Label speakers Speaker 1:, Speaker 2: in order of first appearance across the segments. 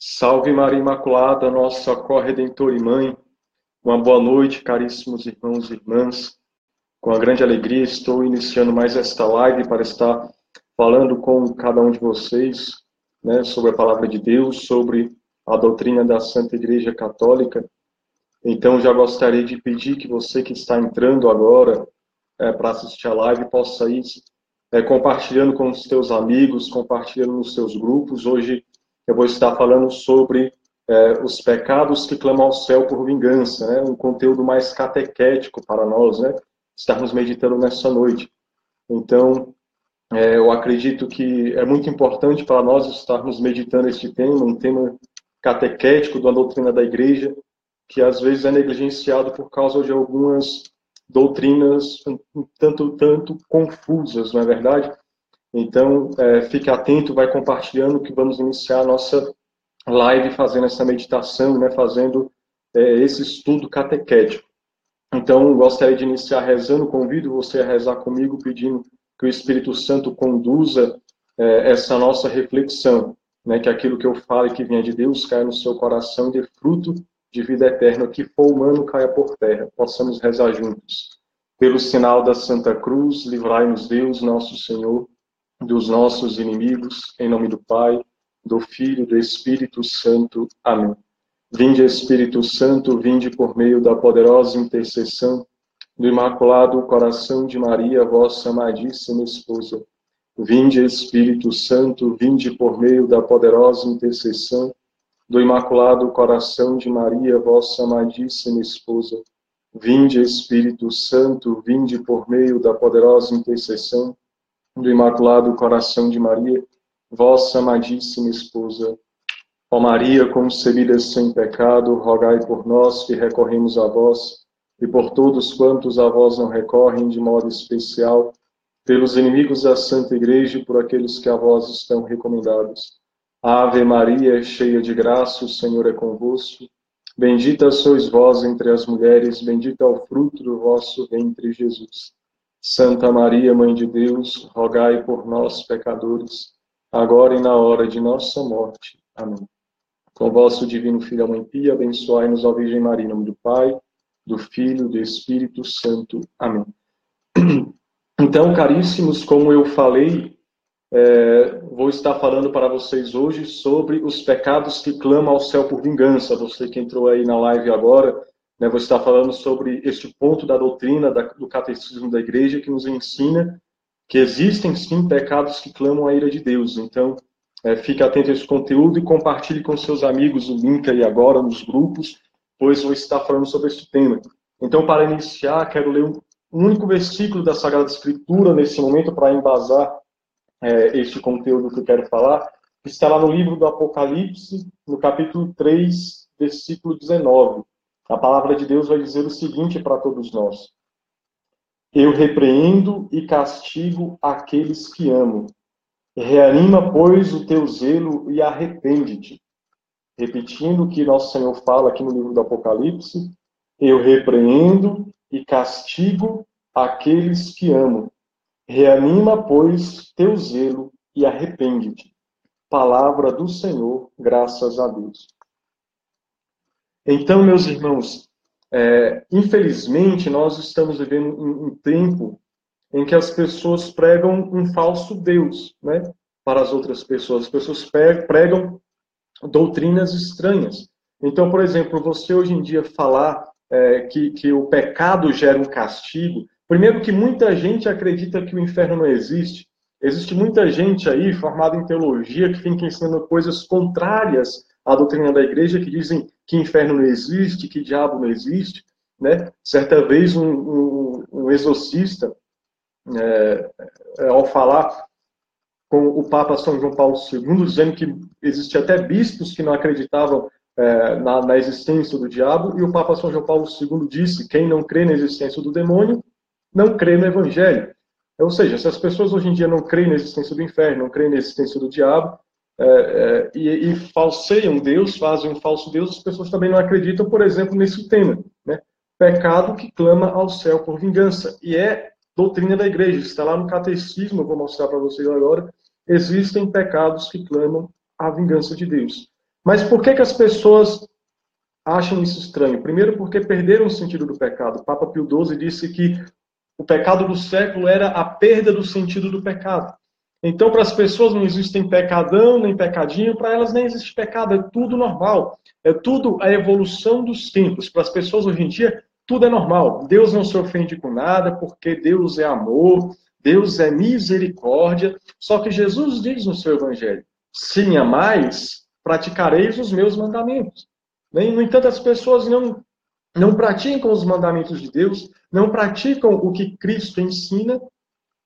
Speaker 1: Salve Maria Imaculada, nossa corredentora e mãe. Uma boa noite, caríssimos irmãos e irmãs. Com a grande alegria estou iniciando mais esta live para estar falando com cada um de vocês, né, sobre a palavra de Deus, sobre a doutrina da Santa Igreja Católica. Então já gostaria de pedir que você que está entrando agora para assistir a live possa ir compartilhando com os teus amigos, compartilhando nos seus grupos. Hoje eu vou estar falando sobre os pecados que clamam ao céu por vingança, né? Um conteúdo mais catequético para nós, né? Estarmos meditando nessa noite. Então, eu acredito que é muito importante para nós estarmos meditando este tema, um tema catequético da doutrina da Igreja, que às vezes é negligenciado por causa de algumas doutrinas um tanto confusas, não é verdade? Então, fique atento, vai compartilhando que vamos iniciar a nossa live fazendo essa meditação, né, fazendo esse estudo catequético. Então, gostaria de iniciar rezando, convido você a rezar comigo, pedindo que o Espírito Santo conduza essa nossa reflexão, né, que aquilo que eu falo e que venha de Deus caia no seu coração e dê fruto de vida eterna, que for humano caia por terra. Possamos rezar juntos. Pelo sinal da Santa Cruz, livrai-nos Deus, nosso Senhor, dos nossos inimigos, em nome do Pai, do Filho e do Espírito Santo. Amém. Vinde, Espírito Santo, vinde por meio da poderosa intercessão do Imaculado Coração de Maria, vossa amadíssima esposa. Vinde, Espírito Santo, vinde por meio da poderosa intercessão do Imaculado Coração de Maria, vossa amadíssima esposa. Vinde, Espírito Santo, vinde por meio da poderosa intercessão do Imaculado Coração de Maria, vossa amadíssima esposa. Ó Maria, concebida sem pecado, rogai por nós que recorremos a vós, e por todos quantos a vós não recorrem, de modo especial, pelos inimigos da Santa Igreja e por aqueles que a vós estão recomendados. Ave Maria, cheia de graça, o Senhor é convosco. Bendita sois vós entre as mulheres, bendito é o fruto do vosso ventre, Jesus. Santa Maria, Mãe de Deus, rogai por nós, pecadores, agora e na hora de nossa morte. Amém. Com vosso divino Filho, a Mãe Pia, abençoai-nos, ó Virgem Maria, em nome do Pai, do Filho e do Espírito Santo. Amém. Então, caríssimos, como eu falei, vou estar falando para vocês hoje sobre os pecados que clamam ao céu por vingança. Você que entrou aí na live agora, né, vou estar falando sobre este ponto da doutrina do catecismo da Igreja que nos ensina que existem sim pecados que clamam a ira de Deus. Então, fique atento a esse conteúdo e compartilhe com seus amigos o link aí agora nos grupos, pois vou estar falando sobre este tema. Então, para iniciar, quero ler um único versículo da Sagrada Escritura nesse momento para embasar este conteúdo que eu quero falar, que está lá no livro do Apocalipse, no capítulo 3, versículo 19. A palavra de Deus vai dizer o seguinte para todos nós: Eu repreendo e castigo aqueles que amo. Reanima, pois, o teu zelo e arrepende-te. Repetindo o que nosso Senhor fala aqui no livro do Apocalipse: Eu repreendo e castigo aqueles que amo. Reanima, pois, teu zelo e arrepende-te. Palavra do Senhor, graças a Deus. Então, meus irmãos, infelizmente, nós estamos vivendo um tempo em que as pessoas pregam um falso Deus, né, para as outras pessoas. As pessoas pregam doutrinas estranhas. Então, por exemplo, você hoje em dia falar que o pecado gera um castigo, primeiro que muita gente acredita que o inferno não existe. Existe muita gente aí formada em teologia que fica ensinando coisas contrárias à doutrina da Igreja, que dizem que inferno não existe, que diabo não existe, né? Certa vez um exorcista, ao falar com o Papa São João Paulo II, dizendo que existia até bispos que não acreditavam na existência do diabo, e o Papa São João Paulo II disse: quem não crê na existência do demônio, não crê no Evangelho. Ou seja, se as pessoas hoje em dia não creem na existência do inferno, não creem na existência do diabo, e falseiam Deus, fazem um falso Deus, as pessoas também não acreditam, por exemplo, nesse tema, né? Pecado que clama ao céu por vingança. E doutrina da Igreja, está lá no Catecismo, eu vou mostrar para vocês agora. Existem pecados que clamam a vingança de Deus. Mas por que as pessoas acham isso estranho? Primeiro, porque perderam o sentido do pecado. O Papa Pio XII disse que o pecado do século era a perda do sentido do pecado. Então, para as pessoas não existem pecadão, nem pecadinho, para elas nem existe pecado, é tudo normal. É tudo a evolução dos tempos. Para as pessoas hoje em dia, tudo é normal. Deus não se ofende com nada, porque Deus é amor, Deus é misericórdia. Só que Jesus diz no seu evangelho: se me amais, praticareis os meus mandamentos. No entanto, as pessoas não praticam os mandamentos de Deus, não praticam o que Cristo ensina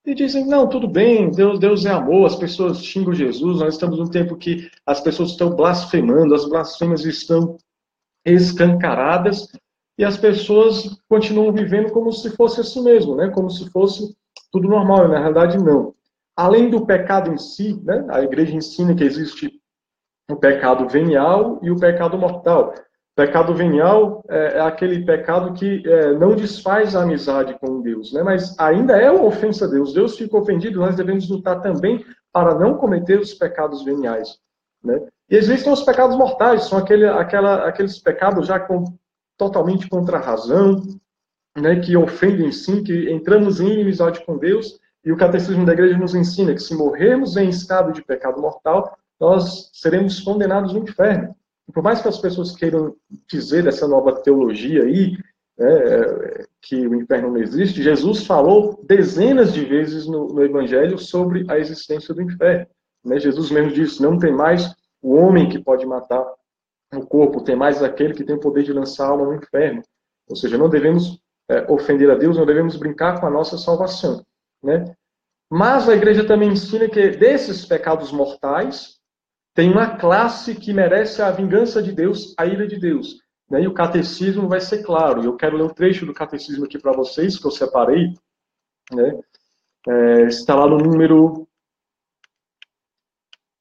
Speaker 1: e dizem, não, tudo bem, Deus é amor, as pessoas xingam Jesus, nós estamos num tempo que as pessoas estão blasfemando, as blasfêmias estão escancaradas e as pessoas continuam vivendo como se fosse assim mesmo, né? Como se fosse tudo normal, e na realidade não. Além do pecado em si, né? A igreja ensina que existe o pecado venial e o pecado mortal. O pecado venial é aquele pecado que não desfaz a amizade com Deus, né? Mas ainda é uma ofensa a Deus. Deus fica ofendido, nós devemos lutar também para não cometer os pecados veniais, né? E existem os pecados mortais, são aqueles pecados já totalmente contra a razão, né? Que ofendem sim, que entramos em inimizade com Deus, e o catecismo da igreja nos ensina que se morrermos em estado de pecado mortal, nós seremos condenados no inferno. E por mais que as pessoas queiram dizer dessa nova teologia aí, né, que o inferno não existe, Jesus falou dezenas de vezes no Evangelho sobre a existência do inferno. Né? Jesus mesmo disse, não tem mais o homem que pode matar o corpo, tem mais aquele que tem o poder de lançar a alma no inferno. Ou seja, não devemos ofender a Deus, não devemos brincar com a nossa salvação. Né? Mas a igreja também ensina que desses pecados mortais, tem uma classe que merece a vingança de Deus, a ira de Deus. Né? E o catecismo vai ser claro. Eu quero ler um trecho do catecismo aqui para vocês, que eu separei. Né? Está lá no número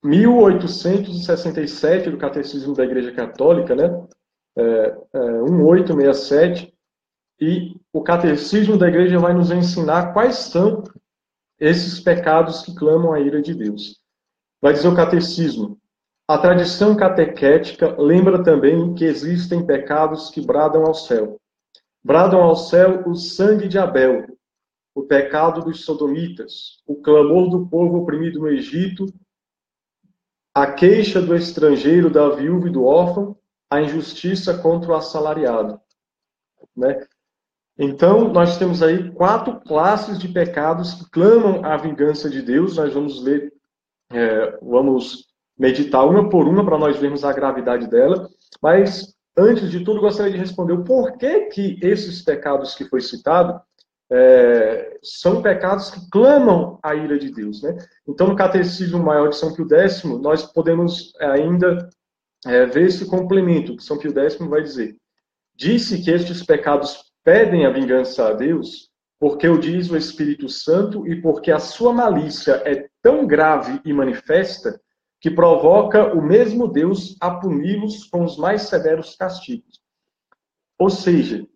Speaker 1: 1867 do Catecismo da Igreja Católica, né? 1867. E o Catecismo da Igreja vai nos ensinar quais são esses pecados que clamam a ira de Deus. Vai dizer o Catecismo: a tradição catequética lembra também que existem pecados que bradam ao céu. Bradam ao céu o sangue de Abel, o pecado dos sodomitas, o clamor do povo oprimido no Egito, a queixa do estrangeiro, da viúva e do órfão, a injustiça contra o assalariado. Né? Então, nós temos aí 4 classes de pecados que clamam a vingança de Deus. Nós vamos ler, vamos meditar uma por uma para nós vermos a gravidade dela. Mas, antes de tudo, gostaria de responder o porquê que esses pecados que foi citado são pecados que clamam a ira de Deus. Né? Então, no Catecismo Maior de São Pio X, nós podemos ainda ver esse complemento que São Pio X vai dizer. Disse que estes pecados pedem a vingança a Deus porque o diz o Espírito Santo e porque a sua malícia é tão grave e manifesta que provoca o mesmo Deus a puni-los com os mais severos castigos. Ou seja,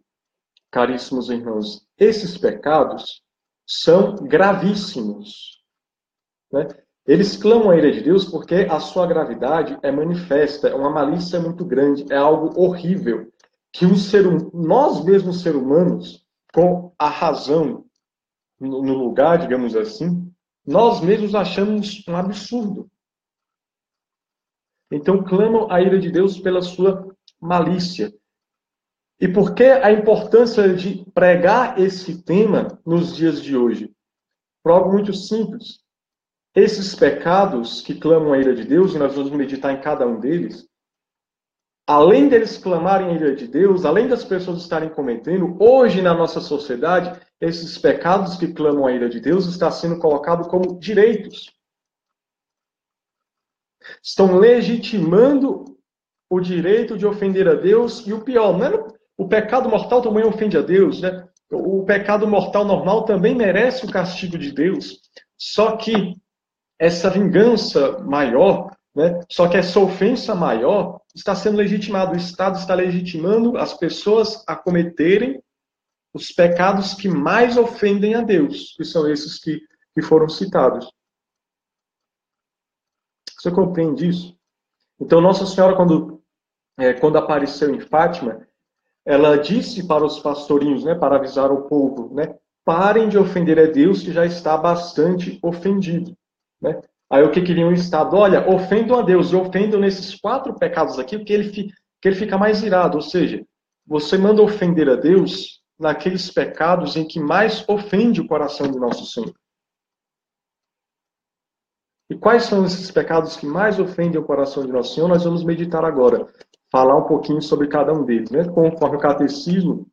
Speaker 1: caríssimos irmãos, esses pecados são gravíssimos. Né? Eles clamam a ira de Deus porque a sua gravidade é manifesta, é uma malícia muito grande, é algo horrível, que nós mesmos, seres humanos, com a razão no lugar, digamos assim, nós mesmos achamos um absurdo. Então, clamam a ira de Deus pela sua malícia. E por que a importância de pregar esse tema nos dias de hoje? Por algo muito simples. Esses pecados que clamam a ira de Deus, e nós vamos meditar em cada um deles, além deles clamarem a ira de Deus, além das pessoas estarem cometendo, hoje na nossa sociedade, esses pecados que clamam a ira de Deus estão sendo colocados como direitos. Estão legitimando o direito de ofender a Deus, e o pior, não é o pecado mortal também ofende a Deus, né? O pecado mortal normal também merece o castigo de Deus, só que essa vingança maior, né? Só que essa ofensa maior está sendo legitimada. O Estado está legitimando as pessoas a cometerem os pecados que mais ofendem a Deus, que são esses que foram citados. Você compreende isso? Então, Nossa Senhora, quando apareceu em Fátima, ela disse para os pastorinhos, né, para avisar o povo, né, parem de ofender a Deus, que já está bastante ofendido. Né? Aí o que queriam o Estado? Olha, ofendam a Deus, e ofendam nesses 4 pecados aqui, que ele fica mais irado. Ou seja, você manda ofender a Deus naqueles pecados em que mais ofende o coração de nosso Senhor. E quais são esses pecados que mais ofendem o coração de Nosso Senhor? Nós vamos meditar agora, falar um pouquinho sobre cada um deles. Né? Conforme o Catecismo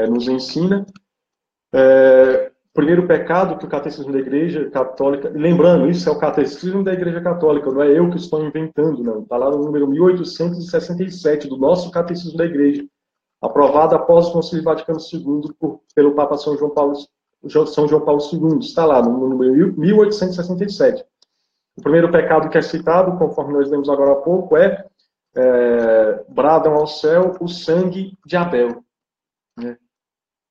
Speaker 1: nos ensina, o primeiro pecado que o Catecismo da Igreja Católica... Lembrando, isso é o Catecismo da Igreja Católica, não é eu que estou inventando, não. Está lá no número 1867 do nosso Catecismo da Igreja, aprovado após o Concílio Vaticano II pelo Papa São João Paulo II. Está lá no número 1867. O primeiro pecado que é citado, conforme nós lemos agora há pouco, bradam ao céu o sangue de Abel. Né? A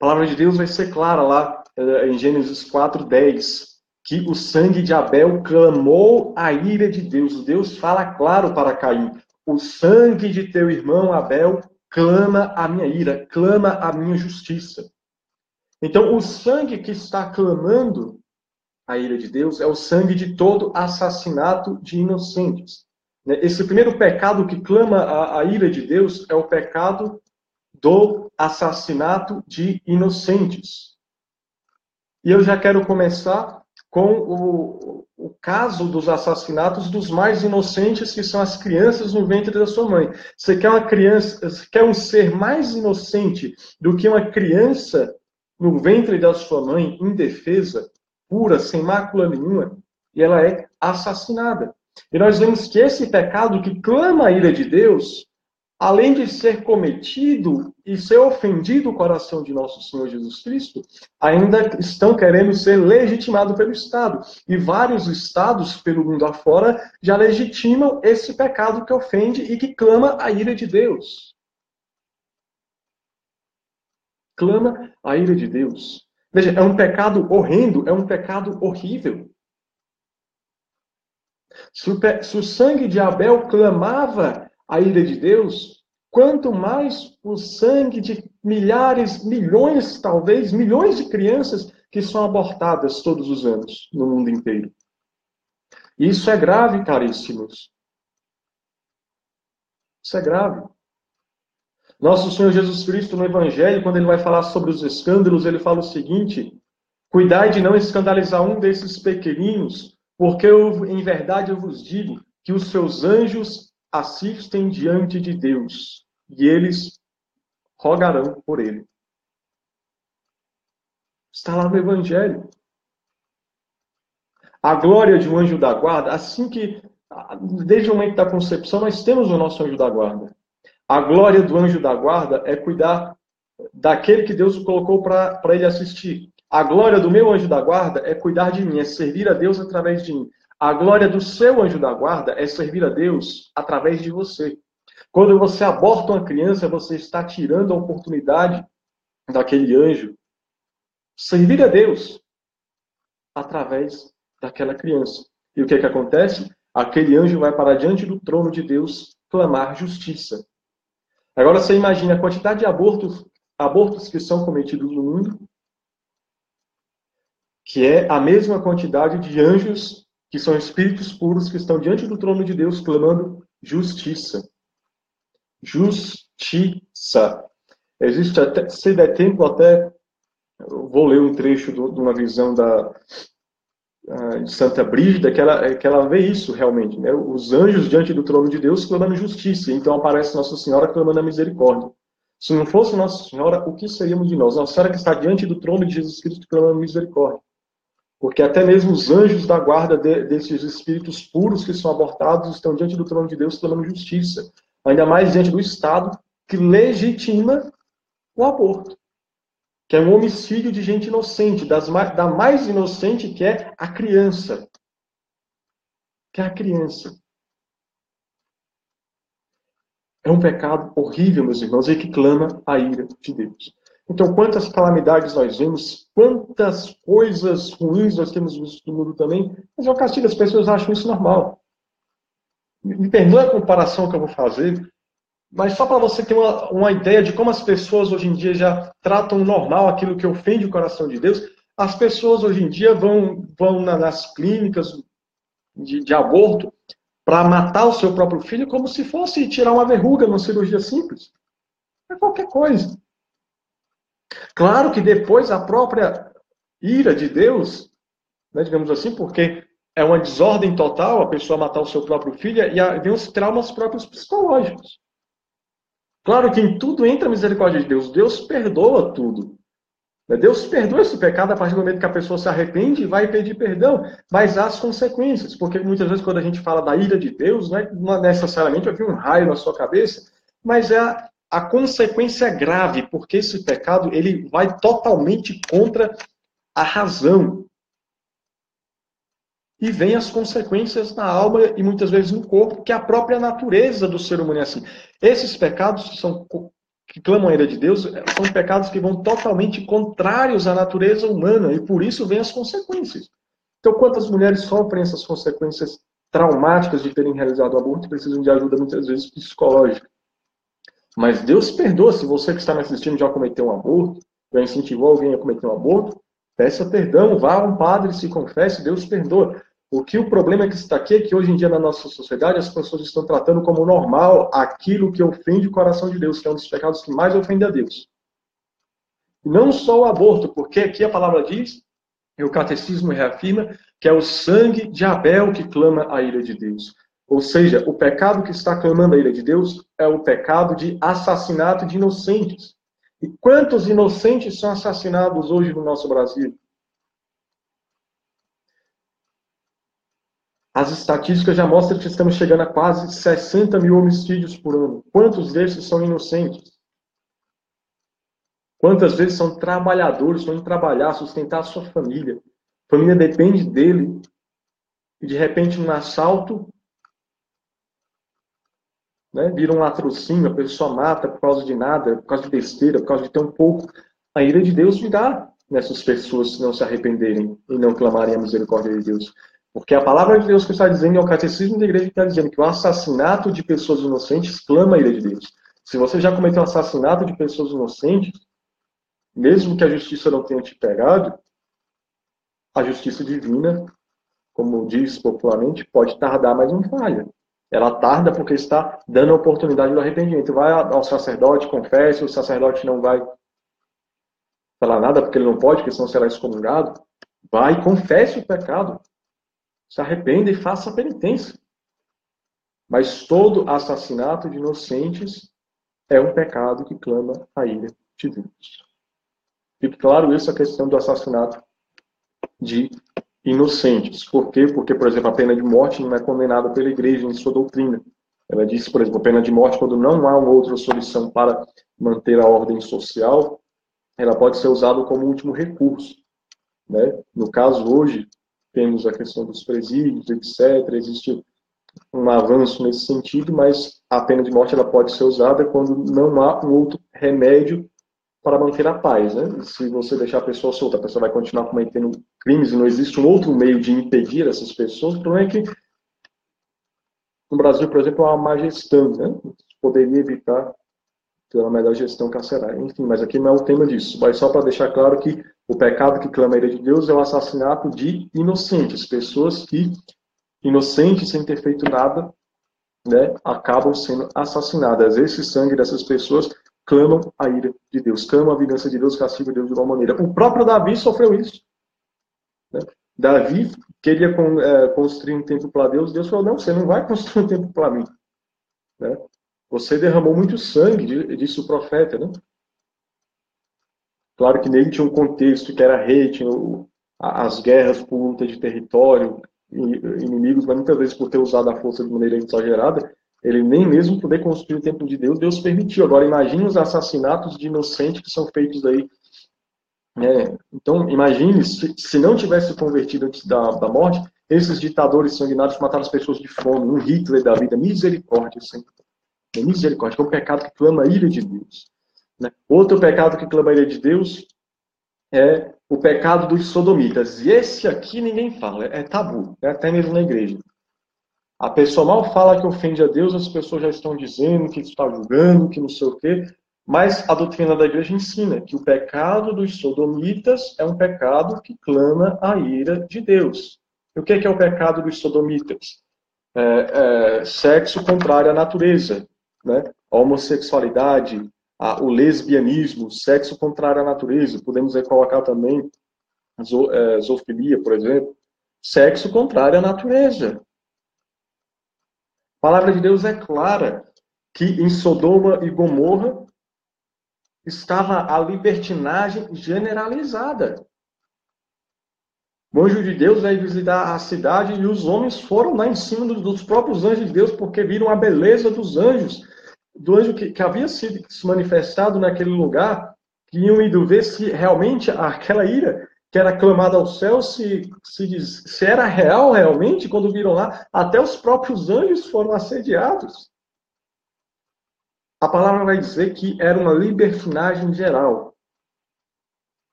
Speaker 1: palavra de Deus vai ser clara lá em Gênesis 4:10, que o sangue de Abel clamou a ira de Deus. Deus fala claro para Caim: o sangue de teu irmão Abel clama a minha ira, clama a minha justiça. Então, o sangue que está clamando a ira de Deus é o sangue de todo assassinato de inocentes. Esse primeiro pecado que clama a ira de Deus é o pecado do assassinato de inocentes. E eu já quero começar com o caso dos assassinatos dos mais inocentes, que são as crianças no ventre da sua mãe. Você quer uma criança, você quer um ser mais inocente do que uma criança no ventre da sua mãe, indefesa, pura, sem mácula nenhuma, e ela é assassinada. E nós vemos que esse pecado que clama a ira de Deus, além de ser cometido e ser ofendido o coração de nosso Senhor Jesus Cristo, ainda estão querendo ser legitimados pelo Estado. E vários estados pelo mundo afora já legitimam esse pecado que ofende e que clama a ira de Deus. Clama a ira de Deus. Veja, é um pecado horrendo, é um pecado horrível. Se o sangue de Abel clamava a ira de Deus, quanto mais o sangue de milhares, milhões, talvez, milhões de crianças que são abortadas todos os anos no mundo inteiro. Isso é grave, caríssimos. Isso é grave. Nosso Senhor Jesus Cristo, no Evangelho, quando ele vai falar sobre os escândalos, ele fala o seguinte: cuidai de não escandalizar um desses pequeninos, porque em verdade eu vos digo que os seus anjos assistem diante de Deus, e eles rogarão por ele. Está lá no Evangelho. A glória de um anjo da guarda, desde o momento da concepção, nós temos o nosso anjo da guarda. A glória do anjo da guarda é cuidar daquele que Deus colocou para ele assistir. A glória do meu anjo da guarda é cuidar de mim, é servir a Deus através de mim. A glória do seu anjo da guarda é servir a Deus através de você. Quando você aborta uma criança, você está tirando a oportunidade daquele anjo servir a Deus através daquela criança. E o que acontece? Aquele anjo vai para diante do trono de Deus clamar justiça. Agora você imagina a quantidade de abortos que são cometidos no mundo, que é a mesma quantidade de anjos, que são espíritos puros, que estão diante do trono de Deus clamando justiça. Justiça. Existe até, se der tempo, até eu vou ler um trecho de uma visão de Santa Brígida, que ela vê isso realmente, né? Os anjos diante do trono de Deus clamando justiça, então aparece Nossa Senhora clamando a misericórdia. Se não fosse Nossa Senhora, o que seríamos de nós? Nossa Senhora que está diante do trono de Jesus Cristo clamando misericórdia. Porque até mesmo os anjos da guarda desses espíritos puros que são abortados estão diante do trono de Deus clamando justiça. Ainda mais diante do Estado que legitima o aborto. Que é um homicídio de gente inocente, da mais inocente, que é a criança. Que é a criança. É um pecado horrível, meus irmãos, e que clama a ira de Deus. Então, quantas calamidades nós vemos, quantas coisas ruins nós temos visto no mundo também, mas é o castigo, as pessoas acham isso normal. Me perdoe a comparação que eu vou fazer, mas só para você ter uma ideia de como as pessoas hoje em dia já tratam normal aquilo que ofende o coração de Deus, as pessoas hoje em dia vão nas clínicas de aborto para matar o seu próprio filho como se fosse tirar uma verruga numa cirurgia simples. É qualquer coisa. Claro que depois a própria ira de Deus, né, digamos assim, porque é uma desordem total a pessoa matar o seu próprio filho e vem os traumas próprios psicológicos. Claro que em tudo entra a misericórdia de Deus. Deus perdoa tudo. Deus perdoa esse pecado a partir do momento que a pessoa se arrepende e vai pedir perdão. Mas há as consequências. Porque muitas vezes quando a gente fala da ira de Deus, não necessariamente vai vir um raio na sua cabeça, mas a consequência é grave, porque esse pecado ele vai totalmente contra a razão. E vem as consequências na alma e muitas vezes no corpo, que a própria natureza do ser humano é assim. Esses pecados que clamam a ira de Deus são pecados que vão totalmente contrários à natureza humana e por isso vem as consequências. Então, quantas mulheres sofrem essas consequências traumáticas de terem realizado o aborto e precisam de ajuda muitas vezes psicológica? Mas Deus perdoa. Se você que está me assistindo já cometeu um aborto, já incentivou alguém a cometer um aborto, peça perdão, vá a um padre, se confesse, Deus perdoa. O problema que está aqui é que hoje em dia na nossa sociedade as pessoas estão tratando como normal aquilo que ofende o coração de Deus, que é um dos pecados que mais ofende a Deus. E não só o aborto, porque aqui a palavra diz, e o catecismo reafirma, que é o sangue de Abel que clama a ira de Deus. Ou seja, o pecado que está clamando a ira de Deus é o pecado de assassinato de inocentes. E quantos inocentes são assassinados hoje no nosso Brasil? As estatísticas já mostram que estamos chegando a quase 60 mil homicídios por ano. Quantos desses são inocentes? Quantas vezes são trabalhadores, vão trabalhar, sustentar a sua família? A família depende dele. E de repente um assalto, né, vira um latrocínio, a pessoa mata por causa de nada, por causa de besteira, por causa de ter um pouco. A ira de Deus virá nessas pessoas se não se arrependerem e não clamarem a misericórdia de Deus. Porque a palavra de Deus que está dizendo, é o catecismo da igreja que está dizendo que o assassinato de pessoas inocentes clama a ira de Deus. Se você já cometeu um assassinato de pessoas inocentes, mesmo que a justiça não tenha te pegado, a justiça divina, como diz popularmente, pode tardar, mas não falha. Ela tarda porque está dando a oportunidade do arrependimento. Vai ao sacerdote, confesse, o sacerdote não vai falar nada porque ele não pode, porque senão será excomungado. Vai, confesse o pecado. Se arrependa e faça a penitência. Mas todo assassinato de inocentes é um pecado que clama a ira de Deus. Fique claro isso, a questão do assassinato de inocentes. Por quê? Porque, por exemplo, a pena de morte não é condenada pela igreja em sua doutrina. Ela diz, por exemplo, a pena de morte, quando não há uma outra solução para manter a ordem social, ela pode ser usada como último recurso. Né? No caso, hoje, temos a questão dos presídios, etc. Existe um avanço nesse sentido, mas a pena de morte ela pode ser usada quando não há um outro remédio para manter a paz. Né? Se você deixar a pessoa solta, a pessoa vai continuar cometendo crimes e não existe um outro meio de impedir essas pessoas. O problema é que no Brasil, por exemplo, há uma má gestão. Né? Poderia evitar ter uma melhor gestão carcerária. Enfim, mas aqui não é o tema disso. Mas só para deixar claro que o pecado que clama a ira de Deus é o assassinato de inocentes. Pessoas que, inocentes, sem ter feito nada, né, acabam sendo assassinadas. Esse sangue dessas pessoas clamam a ira de Deus, clamam a vingança de Deus, castigo de Deus de igual maneira. O próprio Davi sofreu isso. Né? Davi queria construir um templo para Deus, Deus falou, não, você não vai construir um templo para mim. Né? Você derramou muito sangue, disse o profeta. Né? Claro que nele tinha um contexto que era rei, tinha as guerras por luta de território, inimigos, mas muitas vezes por ter usado a força de maneira exagerada, ele nem mesmo poder construir o templo de Deus, Deus permitiu. Agora, imagine os assassinatos de inocentes que são feitos aí. Né? Então, imagine, se não tivesse convertido antes da morte, esses ditadores sanguinários mataram as pessoas de fome, um Hitler da vida, misericórdia, Senhor. Misericórdia, que é um pecado que clama a ira de Deus. Né? Outro pecado que clama a ira de Deus é o pecado dos sodomitas. E esse aqui ninguém fala, é tabu, até mesmo na igreja. A pessoa mal fala que ofende a Deus, as pessoas já estão dizendo que está julgando, que não sei o quê. Mas a doutrina da igreja ensina que o pecado dos sodomitas é um pecado que clama a ira de Deus. E o que é o pecado dos sodomitas? Sexo contrário à natureza, né? A homossexualidade, o lesbianismo, sexo contrário à natureza. Podemos colocar também zoofilia, por exemplo. Sexo contrário à natureza. A palavra de Deus é clara que em Sodoma e Gomorra estava a libertinagem generalizada. O anjo de Deus veio visitar a cidade e os homens foram lá em cima dos próprios anjos de Deus porque viram a beleza dos anjos, do anjo que havia sido se manifestado naquele lugar, que iam ido ver se realmente aquela ira que era clamada ao céu, se era real realmente. Quando viram lá, até os próprios anjos foram assediados. A palavra vai dizer que era uma libertinagem geral.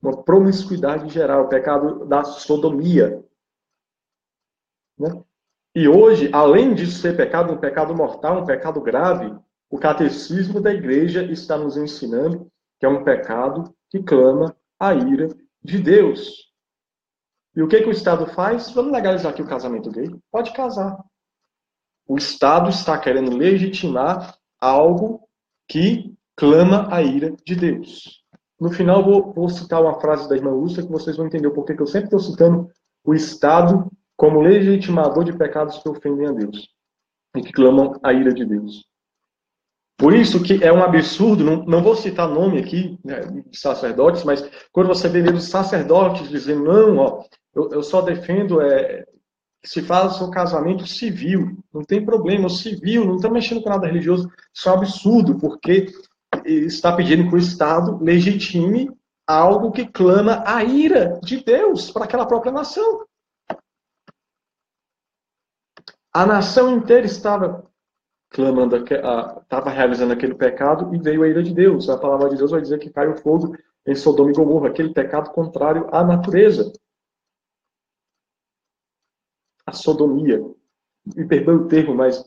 Speaker 1: Uma promiscuidade geral, o pecado da sodomia. Né? E hoje, além de ser pecado, um pecado mortal, um pecado grave, o catecismo da igreja está nos ensinando que é um pecado que clama a ira de Deus. E o que o Estado faz? Vamos legalizar aqui o casamento gay? Pode casar. O Estado está querendo legitimar algo que clama a ira de Deus. No final, vou citar uma frase da irmã Lúcia que vocês vão entender o porquê que eu sempre estou citando o Estado como legitimador de pecados que ofendem a Deus e que clamam a ira de Deus. Por isso que é um absurdo, não vou citar nome aqui, né, de sacerdotes, mas quando você vê os sacerdotes dizendo, não, ó, eu só defendo que se faça o casamento civil, não tem problema, o civil, não está mexendo com nada religioso, isso é um absurdo, porque está pedindo que o Estado legitime algo que clama a ira de Deus para aquela própria nação. A nação inteira estava clamando, estava realizando aquele pecado e veio a ira de Deus. A palavra de Deus vai dizer que caiu fogo em Sodoma e Gomorra, aquele pecado contrário à natureza. A sodomia. Me perdoe o termo, mas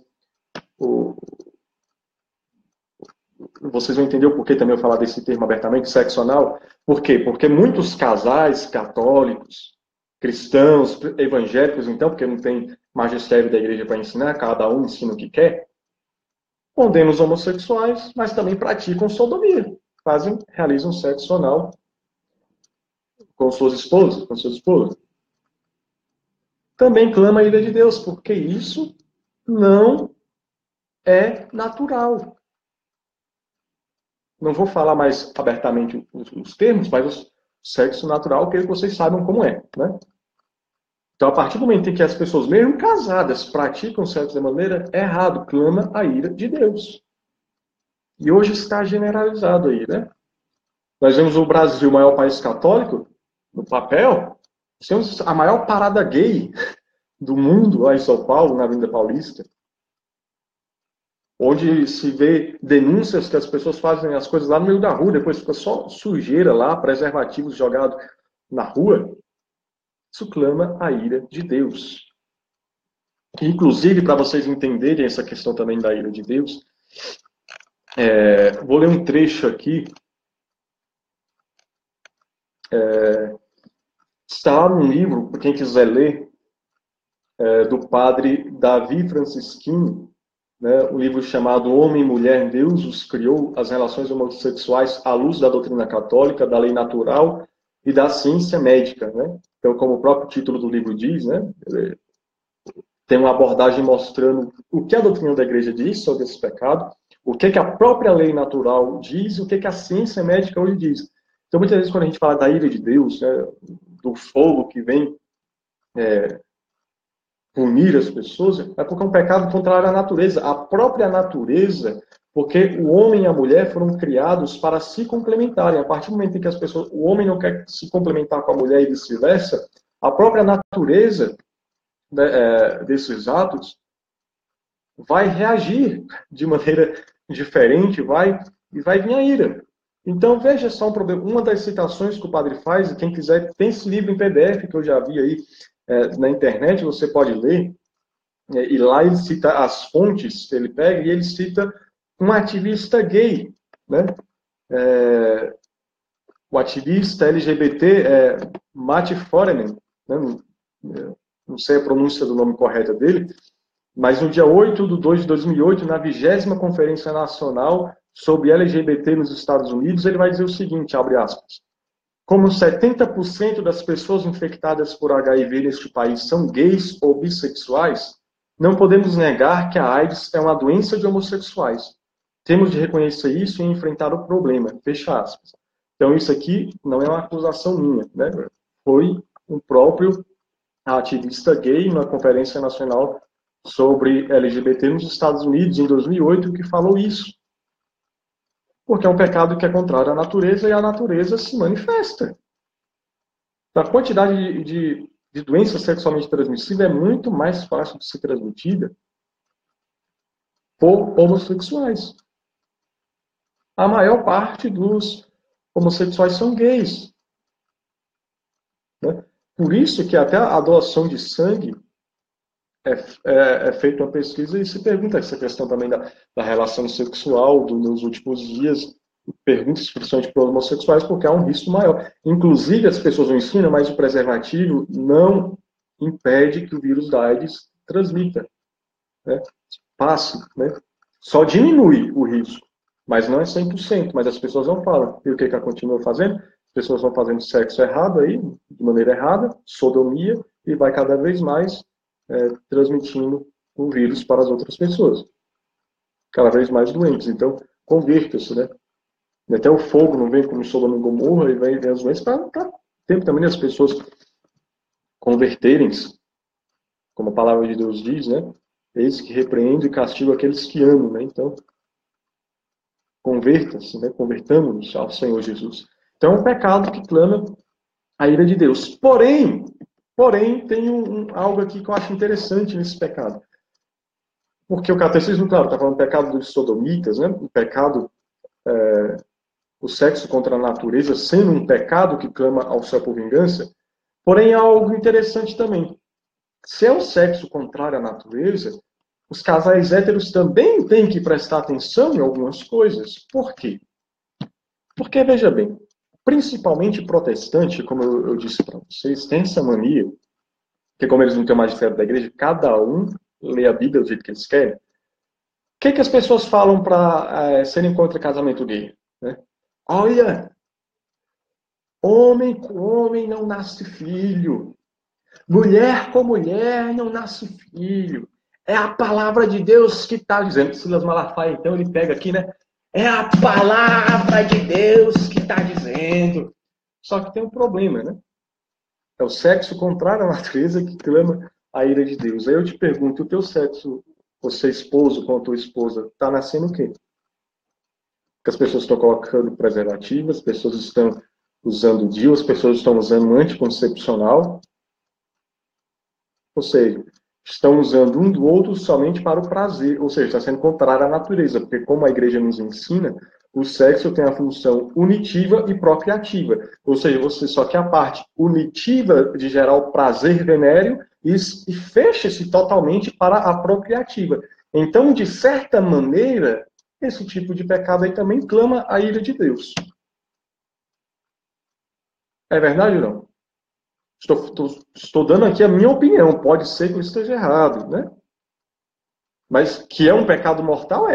Speaker 1: vocês vão entender o porquê também eu falar desse termo abertamente, sexo anal. Por quê? Porque muitos casais católicos, cristãos, evangélicos, então, porque não tem magistério da igreja para ensinar, cada um ensina o que quer, condenam os homossexuais, mas também praticam sodomia. Realizam sexo anal com suas esposas, com seus esposos. Também clama a ira de Deus, porque isso não é natural. Não vou falar mais abertamente os termos, mas o sexo natural, quero que vocês saibam como é, né? Então, a partir do momento em que as pessoas, mesmo casadas, praticam sexo de maneira errada, clama a ira de Deus. E hoje está generalizado aí, né? Nós vemos o Brasil, o maior país católico, no papel, temos a maior parada gay do mundo, lá em São Paulo, na Avenida Paulista, onde se vê denúncias que as pessoas fazem as coisas lá no meio da rua, depois fica só sujeira lá, preservativos jogados na rua. Isso clama a ira de Deus. Inclusive, para vocês entenderem essa questão também da ira de Deus, vou ler um trecho aqui. Está num livro, para quem quiser ler, do padre Davi Francisquini, né, um livro chamado Homem e Mulher, Deus os criou, as relações homossexuais à luz da doutrina católica, da lei natural e da ciência médica. Né? Então, como o próprio título do livro diz, né, tem uma abordagem mostrando o que a doutrina da igreja diz sobre esse pecado, o que a própria lei natural diz e o que a ciência médica hoje diz. Então, muitas vezes, quando a gente fala da ira de Deus, né, do fogo que vem punir as pessoas, é porque é um pecado contrário à natureza. A própria natureza, porque o homem e a mulher foram criados para se complementarem. A partir do momento em que o homem não quer se complementar com a mulher e vice-versa, a própria natureza desses atos vai reagir de maneira diferente, e vai vir a ira. Então, veja só um problema. Uma das citações que o padre faz, e quem quiser, tem esse livro em PDF que eu já vi aí na internet, você pode ler. e lá ele cita as fontes, ele pega e ele cita um ativista gay, né? O ativista LGBT Matt Foreman, né? Não sei a pronúncia do nome correta dele, mas no dia 8/2/2008, na 20ª Conferência Nacional sobre LGBT nos Estados Unidos, ele vai dizer o seguinte, abre aspas, como 70% das pessoas infectadas por HIV neste país são gays ou bissexuais, não podemos negar que a AIDS é uma doença de homossexuais. Temos de reconhecer isso e enfrentar o problema. Fecha aspas. Então, isso aqui não é uma acusação minha, né? Foi um próprio ativista gay na Conferência Nacional sobre LGBT nos Estados Unidos, em 2008, que falou isso. Porque é um pecado que é contrário à natureza e a natureza se manifesta. A quantidade de doença sexualmente transmissível é muito mais fácil de ser transmitida por homossexuais. A maior parte dos homossexuais são gays. Né? Por isso que até a doação de sangue é feita uma pesquisa e se pergunta essa questão também da relação sexual nos últimos dias, perguntas principalmente para os homossexuais, porque há um risco maior. Inclusive, as pessoas não ensinam, mas o preservativo não impede que o vírus da AIDS transmita, né? Passe, né? Só diminui o risco, mas não é 100%, mas as pessoas não falam. E o que ela continua fazendo? As pessoas vão fazendo sexo errado aí, de maneira errada, sodomia, e vai cada vez mais transmitindo o vírus para as outras pessoas. Cada vez mais doentes. Então, converta-se, né? Até o fogo não vem como Sodoma e Gomorra, e vem as doenças para tempo também as pessoas converterem-se, como a palavra de Deus diz, né? Eis que repreende e castiga aqueles que amam, né? Então, converta-se, né? Convertamos-nos ao Senhor Jesus. Então, é um pecado que clama a ira de Deus. Porém, tem algo aqui que eu acho interessante nesse pecado. Porque o catecismo, claro, está falando do pecado dos sodomitas, né? O pecado, o sexo contra a natureza, sendo um pecado que clama ao céu por vingança. Porém, há algo interessante também. Se é o sexo contrário à natureza, os casais héteros também têm que prestar atenção em algumas coisas. Por quê? Porque, veja bem, principalmente protestante, como eu disse para vocês, tem essa mania, que como eles não têm o magistério da igreja, cada um lê a Bíblia do jeito que eles querem. O que as pessoas falam para serem contra casamento gay? Né? Olha, homem com homem não nasce filho. Mulher com mulher não nasce filho. É a palavra de Deus que está dizendo. Silas Malafaia, então, ele pega aqui, né? É a palavra de Deus que está dizendo. Só que tem um problema, né? É o sexo contrário à natureza que clama a ira de Deus. Aí eu te pergunto, o teu sexo, você esposo com a tua esposa, está nascendo o quê? Porque as pessoas estão colocando preservativo, as pessoas estão usando DIU, as pessoas estão usando um anticoncepcional. Ou seja, estão usando um do outro somente para o prazer, ou seja, está sendo contrário à natureza, porque como a igreja nos ensina, o sexo tem a função unitiva e procriativa, ou seja, você só quer a parte unitiva de gerar o prazer venéreo e fecha-se totalmente para a procriativa. Então, de certa maneira, esse tipo de pecado aí também clama a ira de Deus. É verdade ou não? Estou dando aqui a minha opinião, pode ser que eu esteja errado, né? Mas que é um pecado mortal,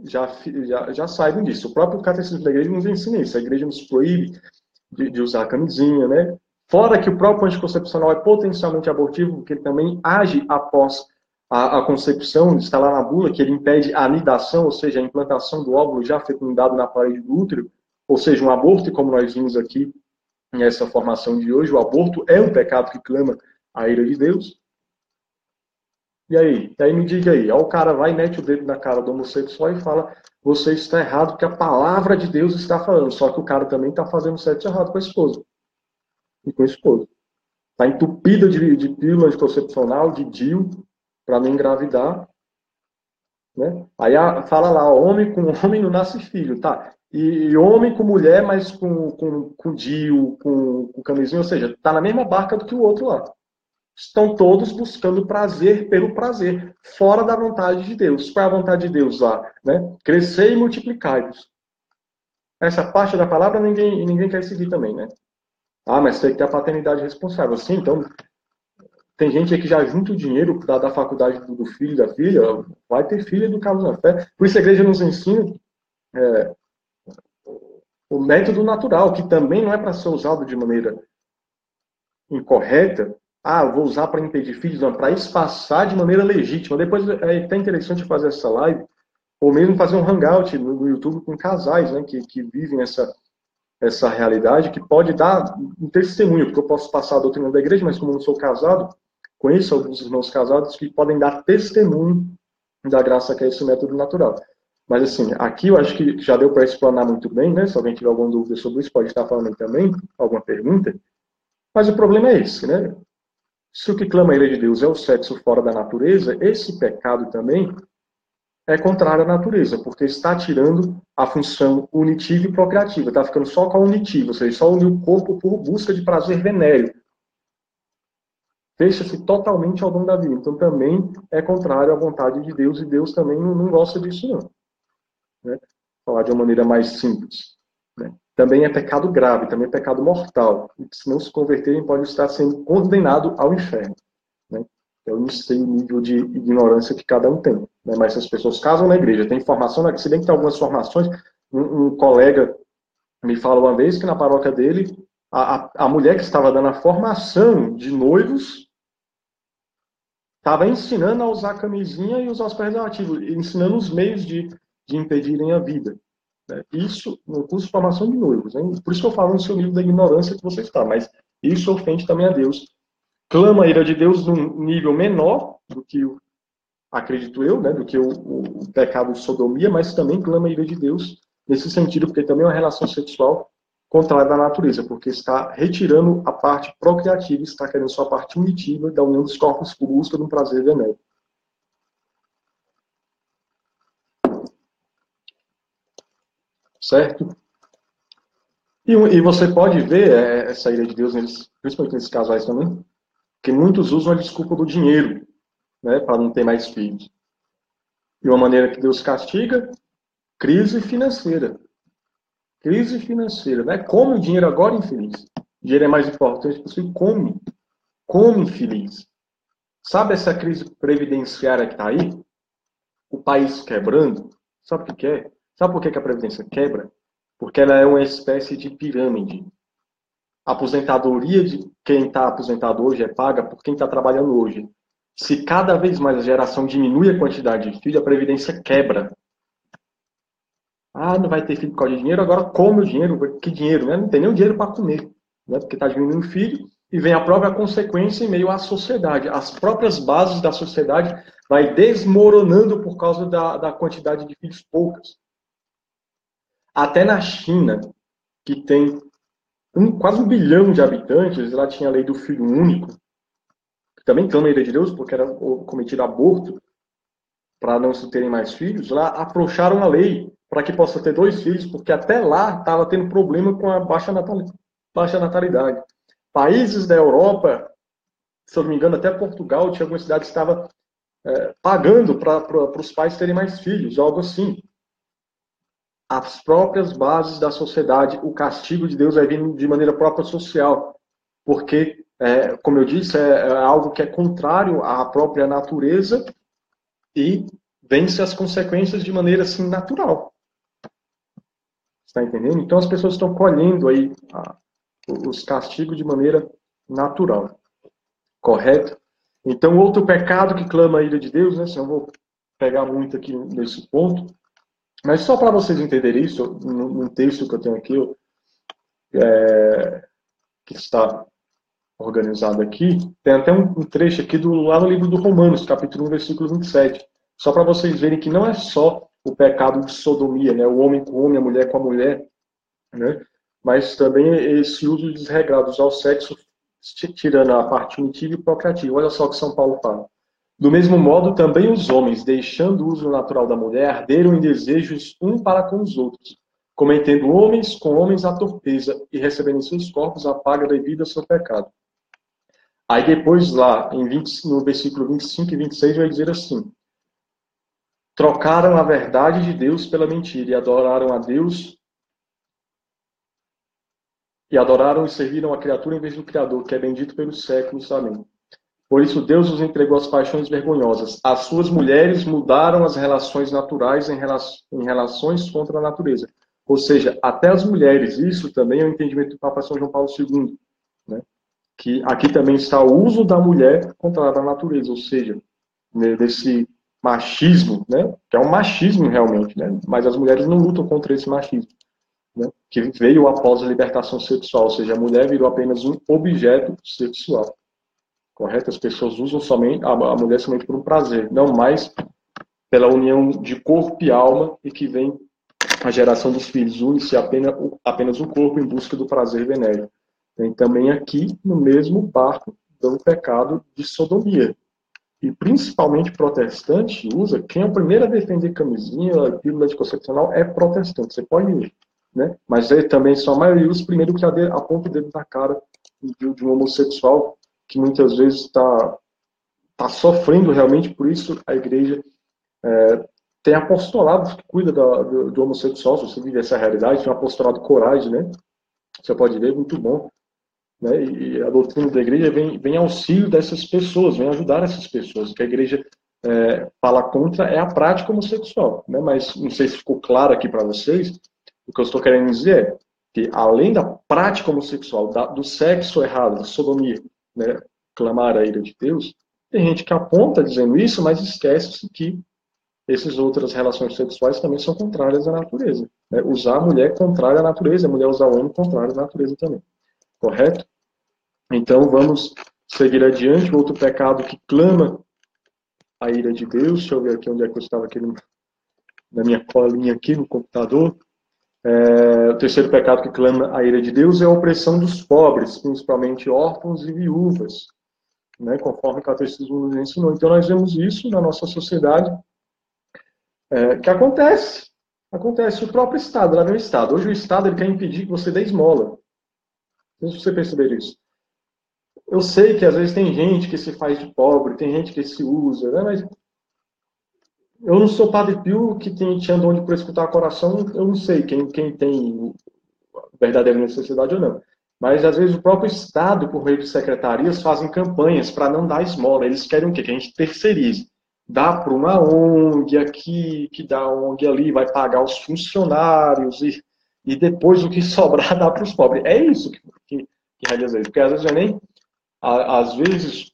Speaker 1: já saibam disso. O próprio catecismo da igreja nos ensina isso. A igreja nos proíbe de usar a camisinha, né? Fora que o próprio anticoncepcional é potencialmente abortivo, porque ele também age após a concepção, está lá na bula, que ele impede a anidação, ou seja, a implantação do óvulo já fecundado na parede do útero, ou seja, um aborto, como nós vimos aqui nessa formação de hoje, o aborto é um pecado que clama a ira de Deus. E aí me diga aí, ó, o cara vai e mete o dedo na cara do homossexual e fala, você está errado porque a palavra de Deus está falando, só que o cara também está fazendo sexo errado com a esposa. E com a esposa. Está entupida de pílula anticoncepcional, de DIU, para não engravidar. Né? Aí fala lá, homem com homem não nasce filho, tá? E homem com mulher, mas com DIU, com camisinha, ou seja, tá na mesma barca do que o outro lá. estão todos buscando prazer pelo prazer, fora da vontade de Deus. Qual é a vontade de Deus lá? Né? Crescer e multiplicar-vos. Essa parte da palavra ninguém quer seguir também, né? Ah, mas tem que ter a paternidade responsável. Sim, então, tem gente aí que já junta o dinheiro da faculdade do filho e da filha, vai ter filho educado na fé. Por isso a igreja nos ensina o método natural, que também não é para ser usado de maneira incorreta. Ah, eu vou usar para impedir filhos, não, para espaçar de maneira legítima. Depois é até interessante fazer essa live, ou mesmo fazer um hangout no YouTube com casais, né, que vivem essa realidade, que pode dar um testemunho, porque eu posso passar a doutrina da igreja, mas como eu não sou casado, conheço alguns irmãos casados que podem dar testemunho da graça que é esse método natural. Mas assim, aqui eu acho que já deu para explanar muito bem, né? Se alguém tiver alguma dúvida sobre isso, pode estar falando aí também, alguma pergunta. Mas o problema é esse, né? Se o que clama a ira de Deus é o sexo fora da natureza, esse pecado também é contrário à natureza, porque está tirando a função unitiva e procriativa, está ficando só com a unitiva, ou seja, só unir o corpo por busca de prazer venéreo. Fecha-se totalmente ao dom da vida. Então também é contrário à vontade de Deus, e Deus também não gosta disso, não. Né? Falar de uma maneira mais simples. Né? Também é pecado grave, também é pecado mortal. E se não se converterem, pode estar sendo condenado ao inferno. Né? Eu não sei o nível de ignorância que cada um tem. Né? Mas se as pessoas casam na igreja, tem formação, se bem que tem algumas formações, um colega me fala uma vez que na paróquia dele, a mulher que estava dando a formação de noivos estava ensinando a usar camisinha e usar os preservativos, ensinando os meios de impedirem a vida. Né? Isso no curso de formação de noivos. Hein? Por isso que eu falo no seu nível da ignorância que você está, mas isso ofende também a Deus. Clama a ira de Deus num nível menor do que, acredito eu, né, do que o pecado de sodomia, mas também clama a ira de Deus nesse sentido, porque também é uma relação sexual contrária da natureza, porque está retirando a parte procriativa, está querendo só a parte unitiva da união dos corpos por busca de um prazer venéreo. Certo? E você pode ver essa ira de Deus, principalmente nesses casais também, que muitos usam a desculpa do dinheiro, né, para não ter mais filhos. E uma maneira que Deus castiga, crise financeira. Crise financeira, né? Come o dinheiro agora, infeliz. O dinheiro é mais importante que você come. Come, infeliz. Sabe essa crise previdenciária que está aí? O país quebrando? Sabe o que é? Sabe por que a Previdência quebra? Porque ela é uma espécie de pirâmide. A aposentadoria de quem está aposentado hoje é paga por quem está trabalhando hoje. Se cada vez mais a geração diminui a quantidade de filhos, a Previdência quebra. Ah, não vai ter filho por causa de dinheiro, agora come o dinheiro. Que dinheiro, né? Não tem nem o dinheiro para comer, né? Porque está diminuindo o filho e vem a própria consequência em meio à sociedade. As próprias bases da sociedade vai desmoronando por causa da quantidade de filhos poucas. Até na China, que tem quase 1 bilhão de habitantes, lá tinha a lei do filho único, que também clama a ira de Deus, porque era cometido aborto para não se terem mais filhos. Lá afrouxaram a lei para que possa ter 2 filhos, porque até lá estava tendo problema com a baixa natalidade. Países da Europa, se eu não me engano, até Portugal, tinha algumas cidades que estavam pagando para os pais terem mais filhos, algo assim. As próprias bases da sociedade, o castigo de Deus vai vir de maneira própria social, porque, como eu disse, é algo que é contrário à própria natureza e vence as consequências de maneira assim natural. Está entendendo? Então as pessoas estão colhendo aí os castigos de maneira natural. Correto? Então, outro pecado que clama a ira de Deus, né? Senão eu vou pegar muito aqui nesse ponto. Mas só para vocês entenderem isso, num texto que eu tenho aqui, que está organizado aqui, tem até um trecho aqui lá no livro do Romanos, capítulo 1, versículo 27. Só para vocês verem que não é só o pecado de sodomia, né? O homem com o homem, a mulher com a mulher, né? Mas também esse uso desregrado ao sexo, tirando a parte unitiva e procriativa. Olha só o que São Paulo fala. Do mesmo modo, também os homens, deixando o uso natural da mulher, arderam em desejos um para com os outros, cometendo homens com homens a torpeza e recebendo em seus corpos a paga devida ao seu pecado. Aí depois lá, no versículo 25 e 26, vai dizer assim: trocaram a verdade de Deus pela mentira e adoraram a Deus e adoraram e serviram a criatura em vez do Criador, que é bendito pelos séculos. Amém. Por isso Deus os entregou às paixões vergonhosas. As suas mulheres mudaram as relações naturais em relações contra a natureza. Ou seja, até as mulheres, isso também é o entendimento do Papa São João Paulo II, né? Que aqui também está o uso da mulher contra a natureza, ou seja, desse machismo, né? Que é um machismo realmente, né? Mas as mulheres não lutam contra esse machismo, né? Que veio após a libertação sexual, ou seja, a mulher virou apenas um objeto sexual. Correto? As pessoas usam somente a mulher somente por um prazer, não mais pela união de corpo e alma e que vem a geração dos filhos. Une-se apenas o corpo em busca do prazer venéreo. Tem também aqui no mesmo barco do pecado de sodomia. E principalmente protestante usa, quem é o primeiro a defender camisinha, a pílula anticoncepcional é protestante, você pode ir, né? Mas ele também, sua maioria, os primeiros que aponta o dedo na cara de um homossexual que muitas vezes está sofrendo realmente, por isso a igreja tem apostolado que cuida do homossexual, se você vive essa realidade, tem um apostolado Coragem, né? Você pode ver, muito bom. Né? E a doutrina da igreja vem auxílio dessas pessoas, vem ajudar essas pessoas. O que a igreja fala contra é a prática homossexual. Né? Mas não sei se ficou claro aqui para vocês, o que eu estou querendo dizer é que, além da prática homossexual, do sexo errado, da sodomia, né, clamar a ira de Deus, tem gente que aponta dizendo isso, mas esquece que essas outras relações sexuais também são contrárias à natureza. Né? Usar a mulher contrária à natureza, a mulher usar o homem contrário à natureza também. Correto? Então vamos seguir adiante. Outro pecado que clama a ira de Deus. Deixa eu ver aqui onde é que eu estava aqui na minha colinha aqui no computador. O terceiro pecado que clama a ira de Deus é a opressão dos pobres, principalmente órfãos e viúvas, né, conforme o catecismo nos ensinou. Então nós vemos isso na nossa sociedade, que acontece. Acontece o próprio Estado, lá vem o Estado. Hoje o Estado ele quer impedir que você dê esmola. Não sei se você perceber isso. Eu sei que às vezes tem gente que se faz de pobre, tem gente que se usa, né? Mas eu não sou Padre Pio que tinha onde para escutar o coração, eu não sei quem tem verdadeira necessidade ou não. Mas às vezes o próprio Estado, por meio de secretarias, fazem campanhas para não dar esmola. Eles querem o quê? Que a gente terceirize. Dá para uma ONG aqui, que dá ONG ali, vai pagar os funcionários e depois o que sobrar dá para os pobres. É isso que realiza isso. Porque às vezes nem às vezes,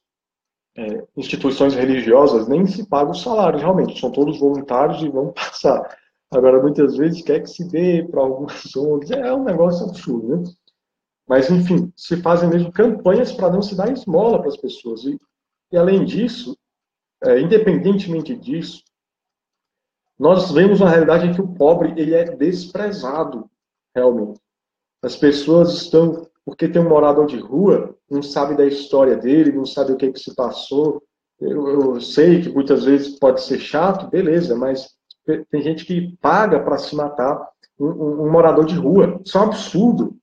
Speaker 1: instituições religiosas nem se pagam os salários, realmente. São todos voluntários e vão passar. Agora, muitas vezes, quer que se dê para algumas ONGs. É um negócio absurdo, né? Mas, enfim, se fazem mesmo campanhas para não se dar esmola para as pessoas. E além disso, independentemente disso, nós vemos uma realidade em que o pobre ele é desprezado, realmente. As pessoas estão, porque tem um morador de rua, não sabe da história dele, não sabe o que se passou. Eu sei que muitas vezes pode ser chato, beleza, mas tem gente que paga para se matar um morador de rua. Isso é um absurdo.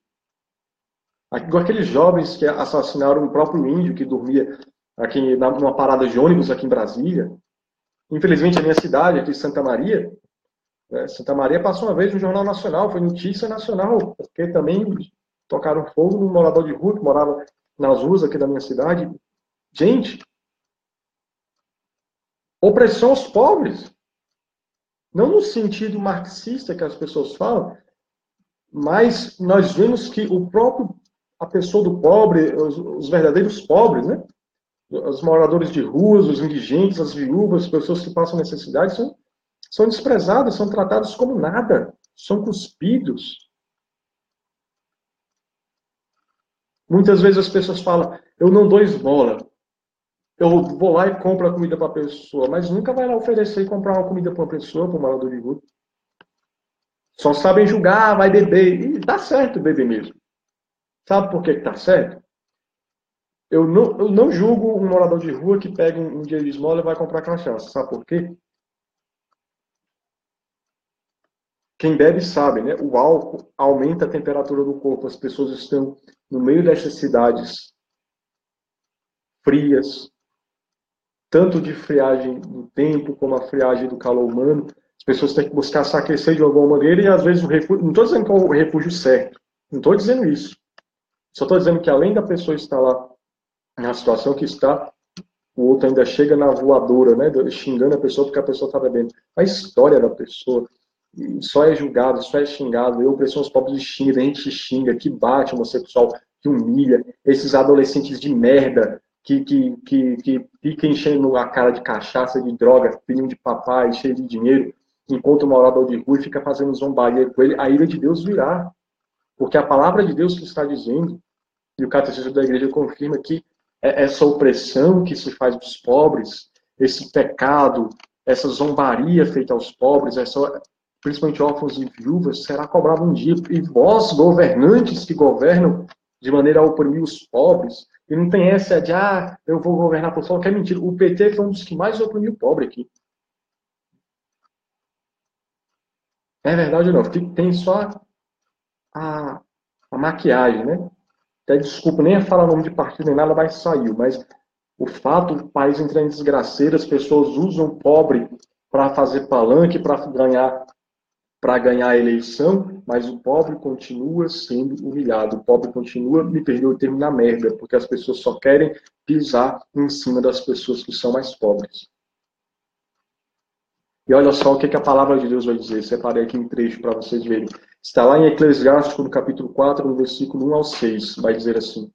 Speaker 1: Igual aqueles jovens que assassinaram o próprio índio que dormia aqui numa parada de ônibus aqui em Brasília. Infelizmente, a minha cidade, aqui em Santa Maria, Santa Maria passou uma vez no Jornal Nacional, foi notícia nacional, porque também tocaram fogo num morador de rua que morava nas ruas aqui da minha cidade. Gente, opressão aos pobres. Não no sentido marxista que as pessoas falam, mas nós vemos que a pessoa do pobre, os verdadeiros pobres, né? Os moradores de ruas, os indigentes, as viúvas, as pessoas que passam necessidade, são desprezados, são tratados como nada, são cuspidos. Muitas vezes as pessoas falam, eu não dou esmola, eu vou lá e compro a comida para a pessoa, mas nunca vai lá oferecer e comprar uma comida para uma pessoa, para um morador de rua. Só sabem julgar, vai beber, e dá certo beber mesmo. Sabe por que está certo? Eu não julgo um morador de rua que pega um dia de esmola e vai comprar cachaça. Sabe por quê? Quem bebe sabe, né? O álcool aumenta a temperatura do corpo. As pessoas estão no meio dessas cidades frias, tanto de friagem do tempo como a friagem do calor humano. As pessoas têm que buscar se aquecer de alguma maneira e às vezes o refúgio... Não estou dizendo que é o refúgio certo, não estou dizendo isso. Só estou dizendo que além da pessoa estar lá na situação que está, o outro ainda chega na voadora, né, xingando a pessoa porque a pessoa está bebendo. A história da pessoa só é julgado, só é xingado. Eu, pessoas pobres xingam, a gente xinga, que bate homossexual, que humilha. Esses adolescentes de merda que fica enchendo a cara de cachaça, de droga, filhinho de papai, cheio de dinheiro, encontra um morador de rua e fica fazendo zombaria com ele, a ira de Deus virá. Porque a palavra de Deus que está dizendo, e o catecismo da igreja confirma que essa opressão que se faz dos pobres, esse pecado, essa zombaria feita aos pobres, principalmente órfãos e viúvas, será cobrado um dia. E vós, governantes que governam de maneira a oprimir os pobres, e não tem essa de, eu vou governar por fora, que é mentira. O PT foi um dos que mais oprimiu o pobre aqui. É verdade ou não? Tem só a maquiagem, né? Até desculpa, nem falar nome de partido nem nada, mas saiu. Mas o fato, o país entra em desgraceira, as pessoas usam o pobre para fazer palanque, para ganhar a eleição, mas o pobre continua sendo humilhado. O pobre continua, me perdoe o termo, na merda, porque as pessoas só querem pisar em cima das pessoas que são mais pobres. E olha só o que a palavra de Deus vai dizer. Separei aqui um trecho para vocês verem. Está lá em Eclesiástico, no capítulo 4, no versículo 1 ao 6. Vai dizer assim: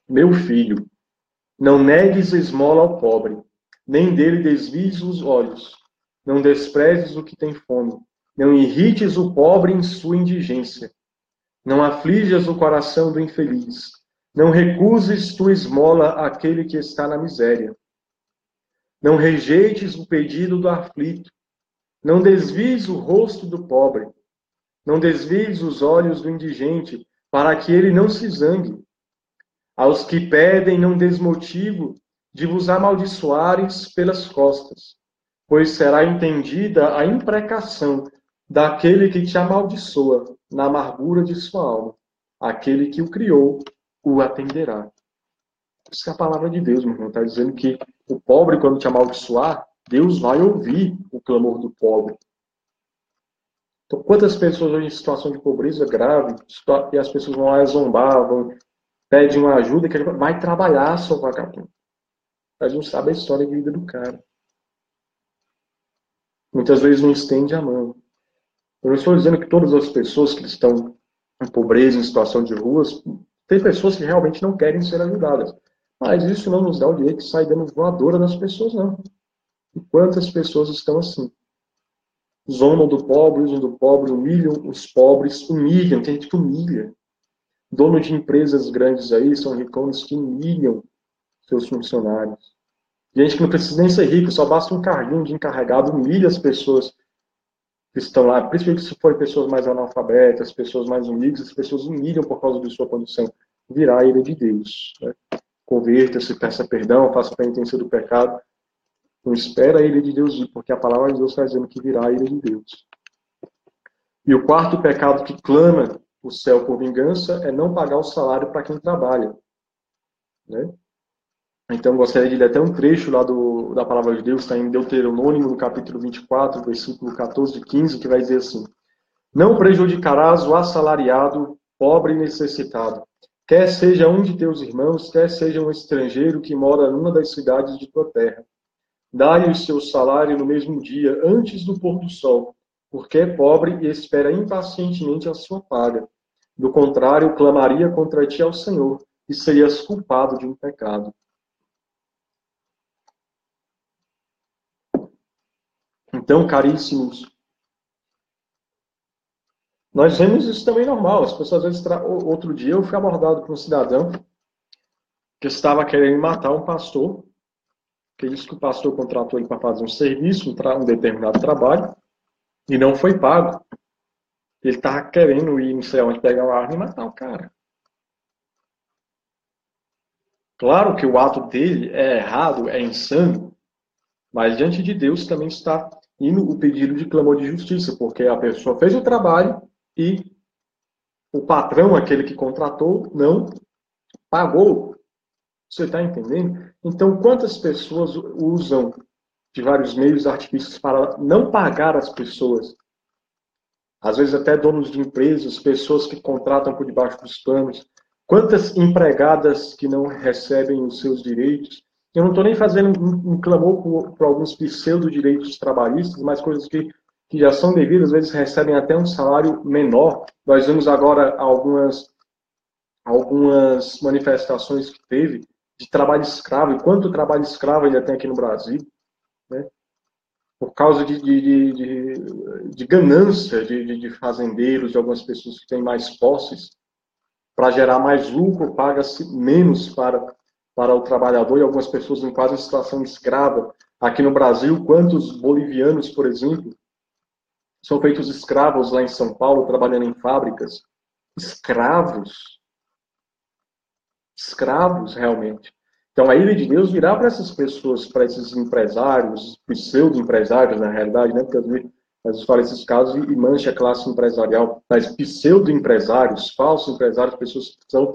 Speaker 1: Meu filho, não negues esmola ao pobre, nem dele desvies os olhos. Não desprezes o que tem fome. Não irrites o pobre em sua indigência. Não aflijas o coração do infeliz. Não recuses tua esmola àquele que está na miséria. Não rejeites o pedido do aflito. Não desvies o rosto do pobre. Não desvies os olhos do indigente, para que ele não se zangue. Aos que pedem, não desmotivo de vos amaldiçoares pelas costas, pois será entendida a imprecação daquele que te amaldiçoa na amargura de sua alma. Aquele que o criou o atenderá. Isso é a palavra de Deus, meu irmão. Está dizendo que o pobre, quando te amaldiçoar, Deus vai ouvir o clamor do pobre. Então, quantas pessoas hoje em situação de pobreza grave, e as pessoas vão lá zombar, pedem uma ajuda, que vai trabalhar, seu vagabundo. Mas não sabe a história de vida do cara. Muitas vezes não estende a mão. Eu não estou dizendo que todas as pessoas que estão em pobreza, em situação de ruas, tem pessoas que realmente não querem ser ajudadas. Mas isso não nos dá o direito de sair dando voadora nas pessoas, não. E quantas pessoas estão assim? Zombam do pobre, usam do pobre, humilham os pobres, humilham, tem gente que humilha. Dono de empresas grandes aí são ricões que humilham seus funcionários. Gente que não precisa nem ser rico, só basta um carguinho de encarregado, humilha as pessoas que estão lá, principalmente se forem pessoas mais analfabetas, pessoas mais humildes, as pessoas humilham por causa de sua condição. Virá a ira de Deus. Né? Converta-se, peça perdão, faça penitência do pecado. Não espera a ira de Deus vir, porque a palavra de Deus está dizendo que virá a ira de Deus. E o quarto pecado que clama o céu por vingança é não pagar o salário para quem trabalha. Né? Então, gostaria de ler até um trecho lá da palavra de Deus, está em Deuteronômio, no capítulo 24, versículo 14 e 15, que vai dizer assim: Não prejudicarás o assalariado, pobre e necessitado, quer seja um de teus irmãos, quer seja um estrangeiro que mora numa das cidades de tua terra. Dá-lhe o seu salário no mesmo dia, antes do pôr do sol, porque é pobre e espera impacientemente a sua paga. Do contrário, clamaria contra ti ao Senhor, e serias culpado de um pecado. Então, caríssimos, nós vemos isso também normal. As pessoas, às vezes, outro dia eu fui abordado por um cidadão que estava querendo matar um pastor, que disse que o pastor contratou ele para fazer um serviço, um determinado trabalho, e não foi pago. Ele estava querendo ir, não sei onde, pegar uma arma e matar o cara. Claro que o ato dele é errado, é insano, mas diante de Deus também está indo o pedido de clamor de justiça, porque a pessoa fez o trabalho e o patrão, aquele que contratou, não pagou. Você está entendendo? Então, quantas pessoas usam de vários meios artifícios para não pagar as pessoas? Às vezes até donos de empresas, pessoas que contratam por debaixo dos panos. Quantas empregadas que não recebem os seus direitos? Eu não estou nem fazendo um clamor por alguns pseudo-direitos trabalhistas, mas coisas que já são devidas, às vezes recebem até um salário menor. Nós vemos agora algumas manifestações que teve de trabalho escravo, e quanto trabalho escravo ainda tem aqui no Brasil, né? Por causa de ganância de fazendeiros, de algumas pessoas que têm mais posses, para gerar mais lucro, paga-se menos para o trabalhador, e algumas pessoas em quase situação escrava. Aqui no Brasil, quantos bolivianos, por exemplo, são feitos escravos lá em São Paulo, trabalhando em fábricas? Escravos realmente. Então a ira de Deus virá para essas pessoas, para esses empresários, pseudo-empresários na realidade, né? Porque às vezes fala esses casos e mancha a classe empresarial, mas pseudo-empresários, falsos empresários, pessoas que são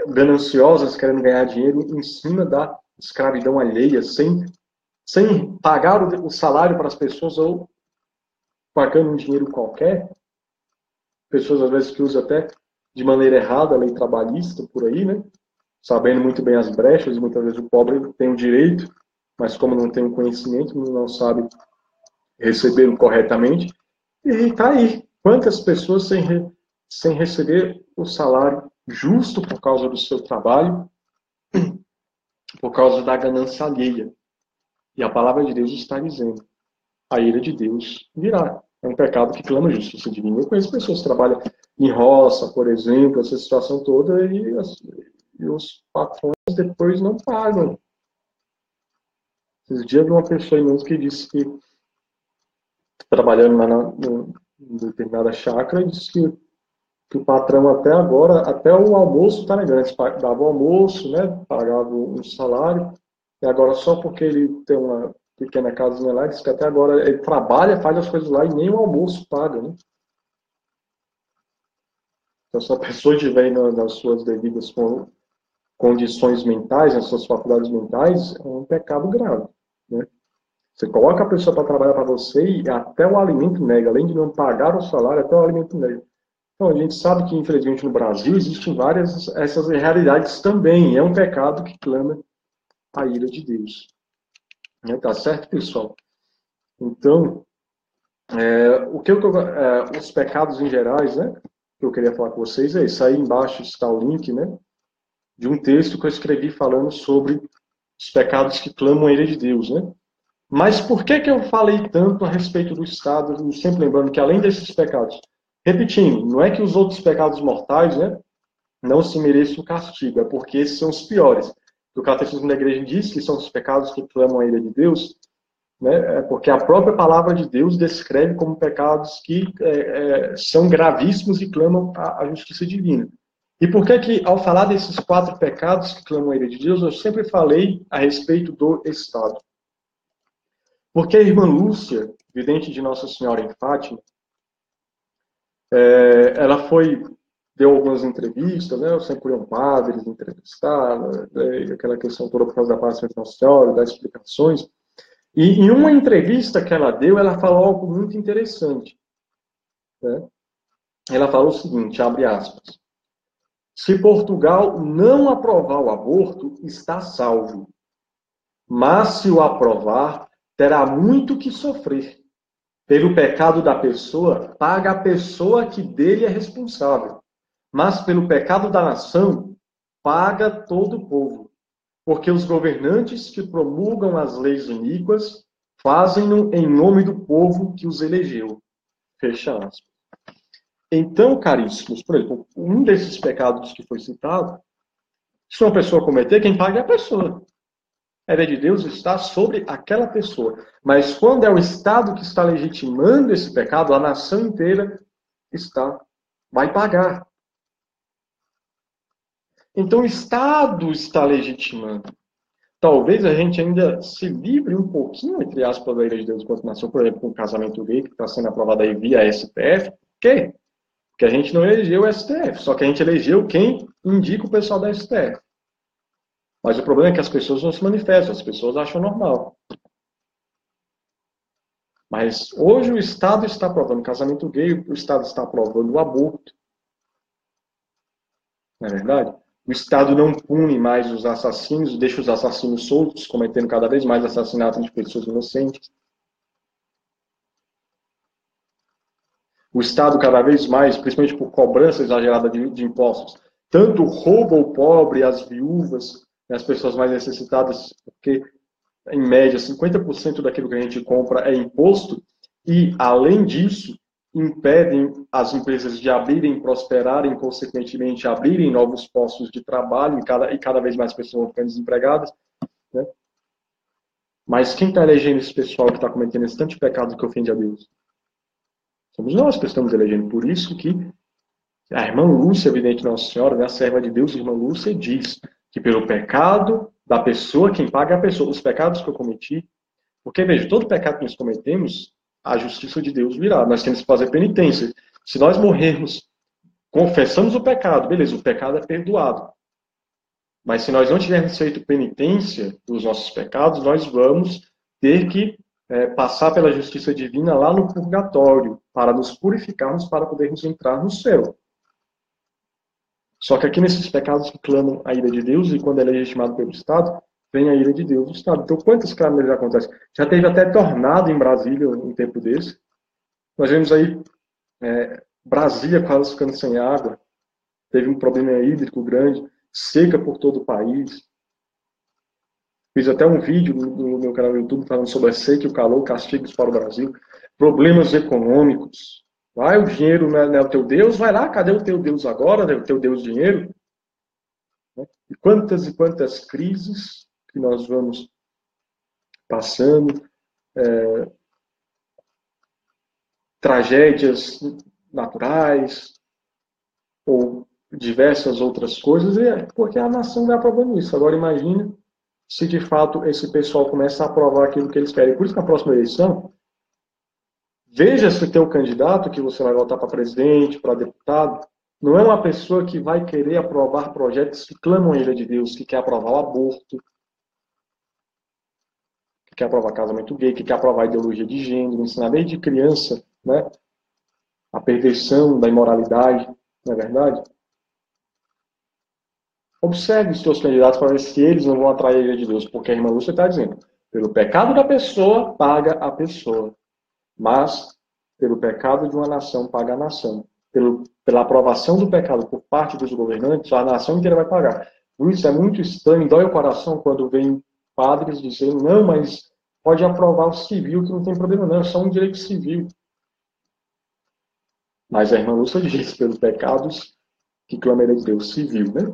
Speaker 1: gananciosas, querendo ganhar dinheiro em cima da escravidão alheia, sem pagar o salário para as pessoas ou pagando um dinheiro qualquer. Pessoas às vezes que usam até de maneira errada a lei trabalhista por aí, né? Sabendo muito bem as brechas, muitas vezes o pobre tem o direito, mas como não tem o conhecimento, não sabe recebê-lo corretamente, e está aí. Quantas pessoas sem receber o salário justo por causa do seu trabalho, por causa da ganância alheia. E a palavra de Deus está dizendo, a ira de Deus virá. É um pecado que clama justiça divina. Eu conheço pessoas que trabalham em roça, por exemplo, essa situação toda, e os patrões depois não pagam. Esses dias, uma pessoa imensa que disse que, trabalhando lá em determinada chácara, disse que o patrão até agora, até o almoço está negando. Eles davam o almoço, né, pagavam um salário, e agora só porque ele tem uma pequena casinha lá, diz que até agora ele trabalha, faz as coisas lá e nem o almoço paga, né? Então, se a pessoa estiver nas suas devidas condições mentais, nas suas faculdades mentais, é um pecado grave, né? Você coloca a pessoa para trabalhar para você e até o alimento nega, além de não pagar o salário, até o alimento nega. Então, a gente sabe que, infelizmente, no Brasil existem várias essas realidades também. É um pecado que clama a ira de Deus. Tá certo, pessoal? Então, os pecados em gerais, né, que eu queria falar com vocês é isso. Aí embaixo está o link, né, de um texto que eu escrevi falando sobre os pecados que clamam a ira de Deus, né? Mas por que eu falei tanto a respeito do Estado, sempre lembrando que além desses pecados, repetindo, não é que os outros pecados mortais, né, não se mereçam o castigo, é porque esses são os piores. O Catecismo da Igreja diz que são os pecados que clamam a ira de Deus, né, porque a própria palavra de Deus descreve como pecados que são gravíssimos e clamam a justiça divina. E por que ao falar desses 4 pecados que clamam a ira de Deus, eu sempre falei a respeito do Estado? Porque a irmã Lúcia, vidente de Nossa Senhora em Fátima, ela deu algumas entrevistas, né? Sempre iam padres entrevistar, aquela questão toda por causa da paz de Nossa Senhora, das explicações. E em uma entrevista que ela deu, ela falou algo muito interessante, né? Ela falou o seguinte, abre aspas, se Portugal não aprovar o aborto, está salvo. Mas se o aprovar, terá muito que sofrer. Pelo pecado da pessoa, paga a pessoa que dele é responsável. Mas pelo pecado da nação, paga todo o povo. Porque os governantes que promulgam as leis iníquas fazem-no em nome do povo que os elegeu. Fecha aspas. Então, caríssimos, por exemplo, um desses pecados que foi citado, se uma pessoa cometer, quem paga é a pessoa. A ira de Deus está sobre aquela pessoa. Mas quando é o Estado que está legitimando esse pecado, a nação inteira vai pagar. Então o Estado está legitimando. Talvez a gente ainda se livre um pouquinho, entre aspas, da ira de Deus enquanto nação, por exemplo, com o casamento gay, que está sendo aprovado aí via STF. Por quê? Porque a gente não elegeu o STF, só que a gente elegeu quem indica o pessoal da STF. Mas o problema é que as pessoas não se manifestam, as pessoas acham normal. Mas hoje o Estado está aprovando o casamento gay, o Estado está aprovando o aborto. Não é verdade? O Estado não pune mais os assassinos, deixa os assassinos soltos, cometendo cada vez mais assassinatos de pessoas inocentes. O Estado cada vez mais, principalmente por cobrança exagerada de impostos, tanto rouba o pobre, as viúvas, as pessoas mais necessitadas, porque, em média, 50% daquilo que a gente compra é imposto, e, além disso, impedem as empresas de abrirem, prosperarem, consequentemente, abrirem novos postos de trabalho, e cada vez mais pessoas vão ficando desempregadas. Né? Mas quem está elegendo esse pessoal que está cometendo esse tanto de pecado que ofende a Deus? Somos nós que estamos elegendo. Por isso que a irmã Lúcia, evidente Nossa Senhora, né, a serva de Deus, a irmã Lúcia, diz que pelo pecado da pessoa, quem paga é a pessoa. Os pecados que eu cometi, porque, veja, todo pecado que nós cometemos, a justiça de Deus virá. Nós temos que fazer penitência. Se nós morrermos, confessamos o pecado, beleza, o pecado é perdoado. Mas se nós não tivermos feito penitência dos nossos pecados, nós vamos ter que passar pela justiça divina lá no purgatório, para nos purificarmos, para podermos entrar no céu. Só que aqui nesses pecados que clamam a ira de Deus, e quando é legitimado pelo Estado, vem a ira de Deus do Estado. Então, quantas calamidades acontecem? Já teve até tornado em Brasília um tempo desse. Nós vemos aí Brasília quase ficando sem água. Teve um problema hídrico grande, seca por todo o país. Fiz até um vídeo no meu canal no YouTube falando sobre a seca e o calor, castigos para o Brasil. Problemas econômicos. Vai, o dinheiro não é o teu Deus, vai lá, cadê o teu Deus agora, o teu Deus dinheiro? E quantas crises que nós vamos passando, tragédias naturais, ou diversas outras coisas, porque a nação vai aprovando isso. Agora imagine se de fato esse pessoal começa a aprovar aquilo que eles querem. Por isso que na próxima eleição, veja se o teu candidato, que você vai votar para presidente, para deputado, não é uma pessoa que vai querer aprovar projetos que clamam a ira de Deus, que quer aprovar o aborto, que quer aprovar casamento gay, que quer aprovar a ideologia de gênero, ensinar desde criança, né, a perversão da imoralidade, não é verdade? Observe os seus candidatos para ver se eles não vão atrair a ira de Deus, porque a irmã Lúcia está dizendo, pelo pecado da pessoa, paga a pessoa. Mas, pelo pecado de uma nação, paga a nação. Pela aprovação do pecado por parte dos governantes, a nação inteira vai pagar. Por isso é muito estranho, dói o coração quando vem padres dizendo, não, mas pode aprovar o civil, que não tem problema não, é só um direito civil. Mas a irmã Lúcia diz, pelos pecados que clamaram de Deus civil, né?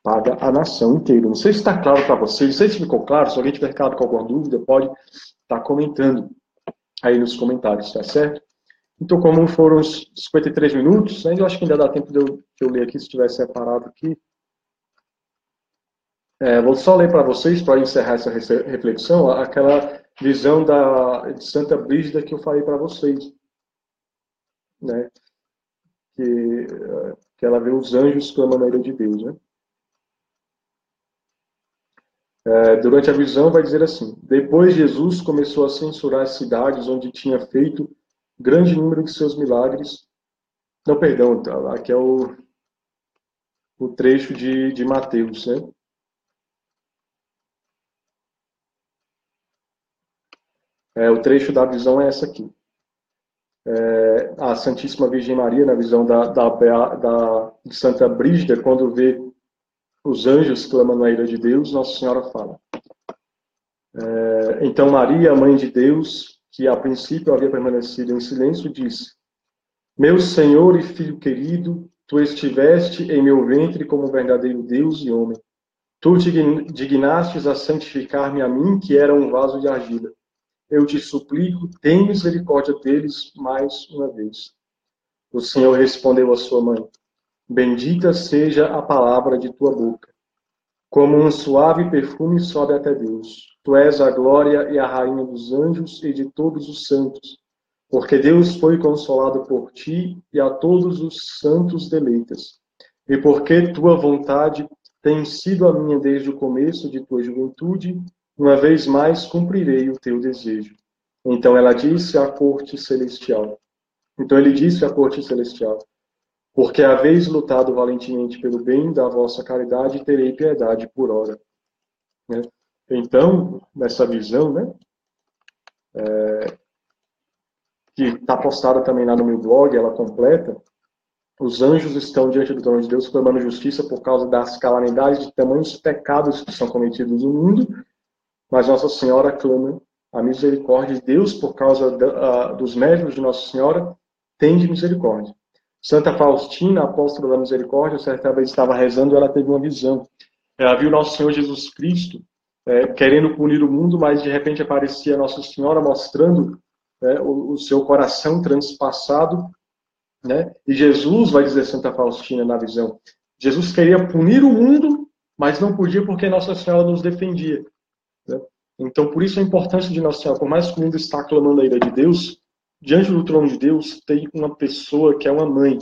Speaker 1: Paga a nação inteira. Não sei se está claro para vocês, não sei se ficou claro, se alguém tiver ficado com alguma dúvida, pode estar comentando aí nos comentários, tá certo? Então, como foram os 53 minutos, ainda eu acho que ainda dá tempo de eu ler aqui, se estiver separado aqui. Vou só ler para vocês, para encerrar essa reflexão, aquela visão de Santa Brígida que eu falei para vocês, né? Que ela vê os anjos clamando a ira de Deus, né? Durante a visão vai dizer assim, depois Jesus começou a censurar as cidades onde tinha feito grande número de seus milagres. Não, perdão, aqui é o trecho de Mateus, né? O trecho da visão é essa aqui. A Santíssima Virgem Maria, na visão de Santa Brígida, quando vê os anjos clamando a ira de Deus, Nossa Senhora fala. Então Maria, Mãe de Deus, que a princípio havia permanecido em silêncio, disse, meu Senhor e Filho querido, tu estiveste em meu ventre como verdadeiro Deus e homem. Tu dignastes a santificar-me a mim, que era um vaso de argila. Eu te suplico, tem misericórdia deles mais uma vez. O Senhor respondeu à sua mãe, bendita seja a palavra de tua boca. Como um suave perfume sobe até Deus. Tu és a glória e a rainha dos anjos e de todos os santos. Porque Deus foi consolado por ti e a todos os santos deleitas. E porque tua vontade tem sido a minha desde o começo de tua juventude, uma vez mais cumprirei o teu desejo. Então ela disse à corte celestial. Então ele disse à corte celestial: porque haveis lutado valentemente pelo bem da vossa caridade, terei piedade por ora. Né? Então, nessa visão, né, que está postada também lá no meu blog, ela completa, os anjos estão diante do trono de Deus clamando justiça por causa das calamidades de tamanhos pecados que são cometidos no mundo, mas Nossa Senhora clama a misericórdia de Deus por causa dos méritos de Nossa Senhora, tem de misericórdia. Santa Faustina, apóstola da misericórdia, certa vez estava rezando, ela teve uma visão. Ela viu Nosso Senhor Jesus Cristo querendo punir o mundo, mas de repente aparecia Nossa Senhora mostrando o seu coração transpassado, né? E Jesus, vai dizer Santa Faustina na visão, Jesus queria punir o mundo, mas não podia porque Nossa Senhora nos defendia. Né? Então, por isso a importância de Nossa Senhora, por mais que o mundo está clamando a ira de Deus, diante do trono de Deus tem uma pessoa que é uma mãe,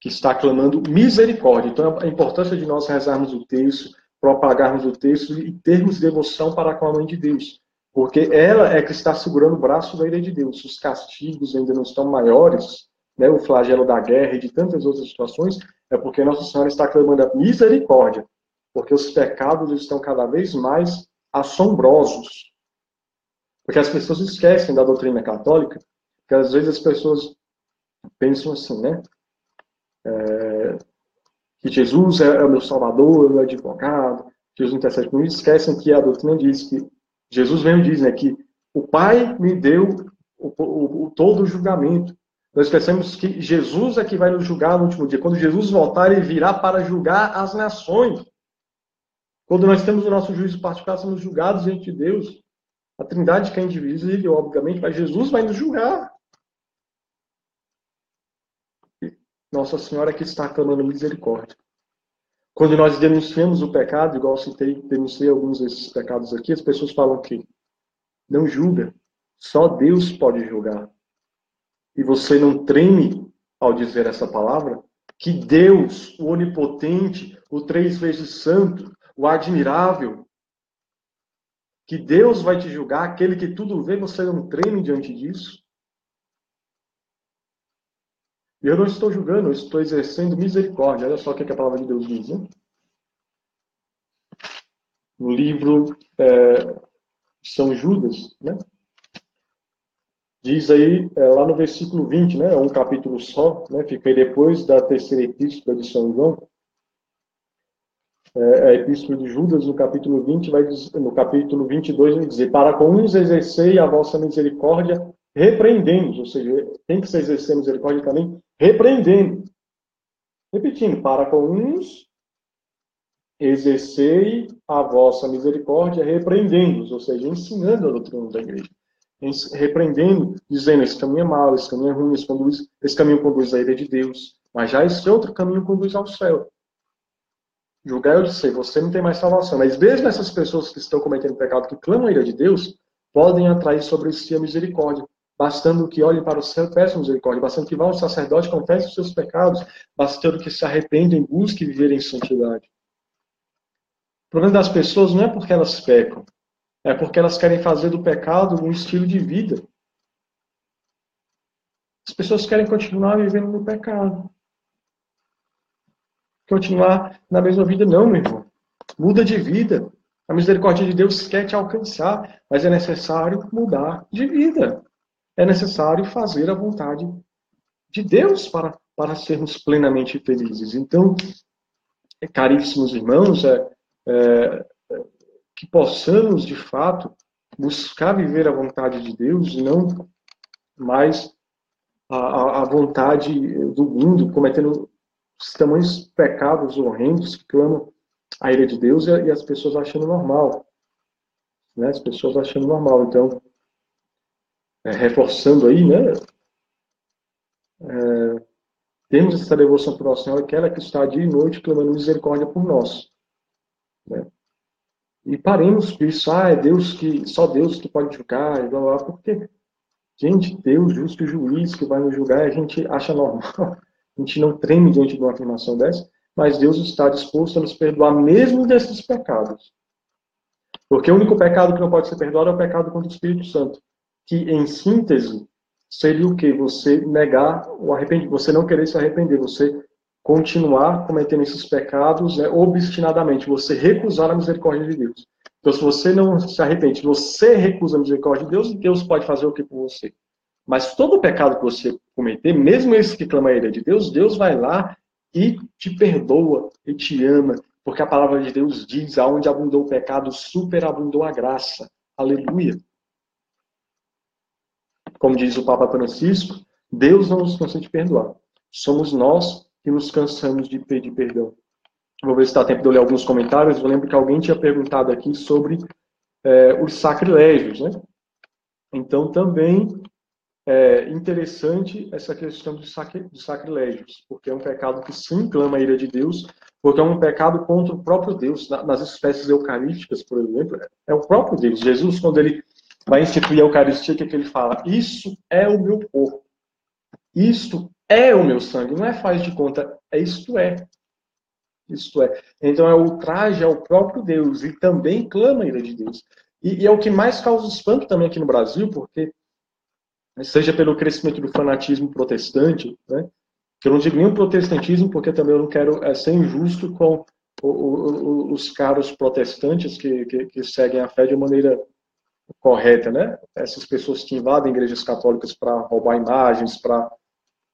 Speaker 1: que está clamando misericórdia. Então, a importância de nós rezarmos o texto, propagarmos o texto e termos devoção para com a mãe de Deus. Porque ela é que está segurando o braço da ira de Deus. Os castigos ainda não estão maiores, né? O flagelo da guerra e de tantas outras situações, é porque Nossa Senhora está clamando a misericórdia. Porque os pecados estão cada vez mais assombrosos. Porque as pessoas esquecem da doutrina católica, que às vezes as pessoas pensam assim, né? Que Jesus é o meu salvador, é o meu advogado, Jesus intercede por mim, esquecem que a doutrina diz que, Jesus mesmo diz, né, que o Pai me deu todo o julgamento. Nós esquecemos que Jesus é que vai nos julgar no último dia. Quando Jesus voltar, ele virá para julgar as nações. Quando nós temos o nosso juízo particular, somos julgados diante de Deus. A Trindade que é indivisível, obviamente, mas Jesus vai nos julgar. Nossa Senhora que está clamando misericórdia. Quando nós denunciamos o pecado, igual eu denunciei alguns desses pecados aqui, as pessoas falam que não julga, só Deus pode julgar. E você não treme ao dizer essa palavra? Que Deus, o onipotente, o 3 vezes santo, o admirável, que Deus vai te julgar, aquele que tudo vê, você não treme diante disso? E eu não estou julgando, eu estou exercendo misericórdia. Olha só o que a palavra de Deus diz, né? No livro São Judas, né? Diz aí, lá no versículo 20, né? É um capítulo só, né? Fica aí depois da terceira epístola de São João. A epístola de Judas, no capítulo 20, no capítulo 22, vai dizer: para com uns exercei a vossa misericórdia, repreendendo, ou seja, tem que se exercer misericórdia também, repreendendo. Repetindo, para com uns exercei a vossa misericórdia, repreendendo, ou seja, ensinando a doutrina da igreja. Repreendendo, dizendo: esse caminho é mau, esse caminho é ruim, esse caminho conduz à ira de Deus, mas já esse outro caminho conduz ao céu. Julgar eu disse, você não tem mais salvação. Mas mesmo essas pessoas que estão cometendo pecado, que clamam a ira de Deus, podem atrair sobre si a misericórdia. Bastando que olhem para o céu e peçam misericórdia. Bastando que vão ao sacerdote e confessem os seus pecados. Bastando que se arrependam e busquem viver em santidade. O problema das pessoas não é porque elas pecam. É porque elas querem fazer do pecado um estilo de vida. As pessoas querem continuar vivendo no pecado. Continuar na mesma vida, não, meu irmão. Muda de vida. A misericórdia de Deus quer te alcançar, mas é necessário mudar de vida. É necessário fazer a vontade de Deus para sermos plenamente felizes. Então, caríssimos irmãos, que possamos, de fato, buscar viver a vontade de Deus e não mais a vontade do mundo, cometendo os tamanhos pecados horrendos que clamam a ira de Deus e as pessoas achando normal. Né? As pessoas achando normal. Então, reforçando aí, né? Temos essa devoção por Nossa Senhora, que ela que está dia e noite clamando misericórdia por nós. Né? E paremos com isso. É Deus só Deus que pode julgar, e blá, blá, porque, gente, Deus, justo juiz que vai nos julgar, a gente acha normal. A gente não treme diante de uma afirmação dessa. mas Deus está disposto a nos perdoar mesmo desses pecados. Porque o único pecado que não pode ser perdoado é o pecado contra o Espírito Santo, que, em síntese, seria o quê? Você negar o arrependimento, você não querer se arrepender, você continuar cometendo esses pecados, né, obstinadamente, você recusar a misericórdia de Deus. Então, se você não se arrepende, você recusa a misericórdia de Deus, Deus pode fazer o que por você? Mas todo pecado que você cometer, mesmo esse que clama a ira de Deus, Deus vai lá e te perdoa e te ama, porque a palavra de Deus diz: aonde abundou o pecado, superabundou a graça. Aleluia. Como diz o Papa Francisco, Deus não nos cansa de perdoar. Somos nós que nos cansamos de pedir perdão. Vou ver se dá tempo de eu ler alguns comentários. Eu lembro que alguém tinha perguntado aqui sobre os sacrilégios, né? Então, também é interessante essa questão dos sacrilégios, porque é um pecado que sim clama a ira de Deus, porque é um pecado contra o próprio Deus. Nas espécies eucarísticas, por exemplo, é o próprio Deus. Jesus, quando ele vai instituir a Eucaristia, o que ele fala? Isso é o meu corpo. Isto é o meu sangue. Não é faz de conta, é isto é. Isto é. Então é o ultraje ao próprio Deus e também clama a ira de Deus. E é o que mais causa espanto também aqui no Brasil, porque seja pelo crescimento do fanatismo protestante, né? Que eu não digo nem o protestantismo, porque também eu não quero ser injusto com os caros protestantes que seguem a fé de maneira correta, né? Essas pessoas que invadem igrejas católicas para roubar imagens,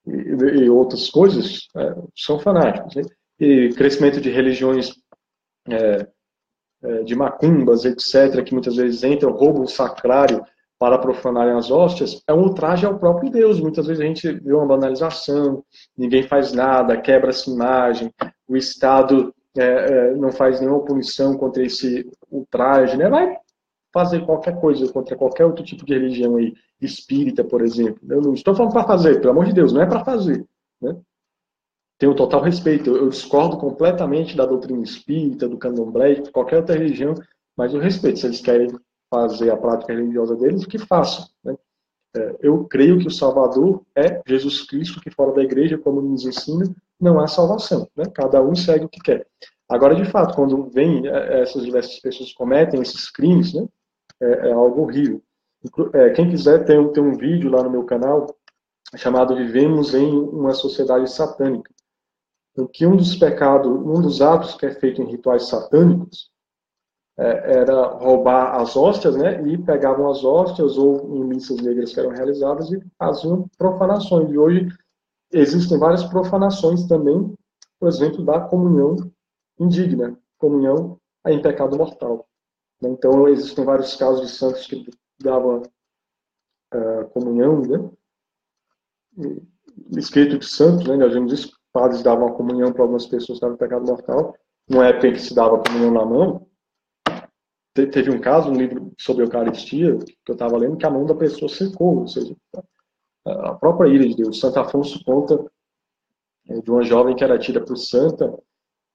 Speaker 1: e outras coisas, são fanáticos, né? E crescimento de religiões de macumbas, etc., que muitas vezes entram, roubam o sacrário para profanarem as hóstias, é um ultraje ao próprio Deus. Muitas vezes a gente vê uma banalização, ninguém faz nada, quebra essa imagem, o Estado não faz nenhuma punição contra esse ultraje, né? Vai fazer qualquer coisa contra qualquer outro tipo de religião aí, espírita, por exemplo. Eu não estou falando para fazer, pelo amor de Deus, não é para fazer, né? Tenho total respeito. Eu discordo completamente da doutrina espírita, do candomblé, de qualquer outra religião, mas eu respeito. Se eles querem fazer a prática religiosa deles, que façam, né? Eu creio que o Salvador é Jesus Cristo, que fora da igreja, como nos ensina, não há salvação, né? Cada um segue o que quer. Agora, de fato, quando vem essas diversas pessoas cometem esses crimes, né? É algo horrível. Quem quiser, tem um vídeo lá no meu canal chamado Vivemos em uma Sociedade Satânica, em que um dos pecados, um dos atos que é feito em rituais satânicos era roubar as hóstias, né? E pegavam as hóstias ou em missas negras que eram realizadas e faziam profanações. E hoje existem várias profanações também, por exemplo, da comunhão indigna, comunhão em pecado mortal. Então, existem vários casos de santos que davam comunhão, né? Escrito de santos, né? Nós vemos isso, padres davam a comunhão para algumas pessoas que estavam em pecado mortal. Numa época em que se dava comunhão na mão, teve um caso, um livro sobre Eucaristia, que eu estava lendo, que a mão da pessoa secou, ou seja, a própria ira de Deus. Santo Afonso conta de uma jovem que era tida por santa,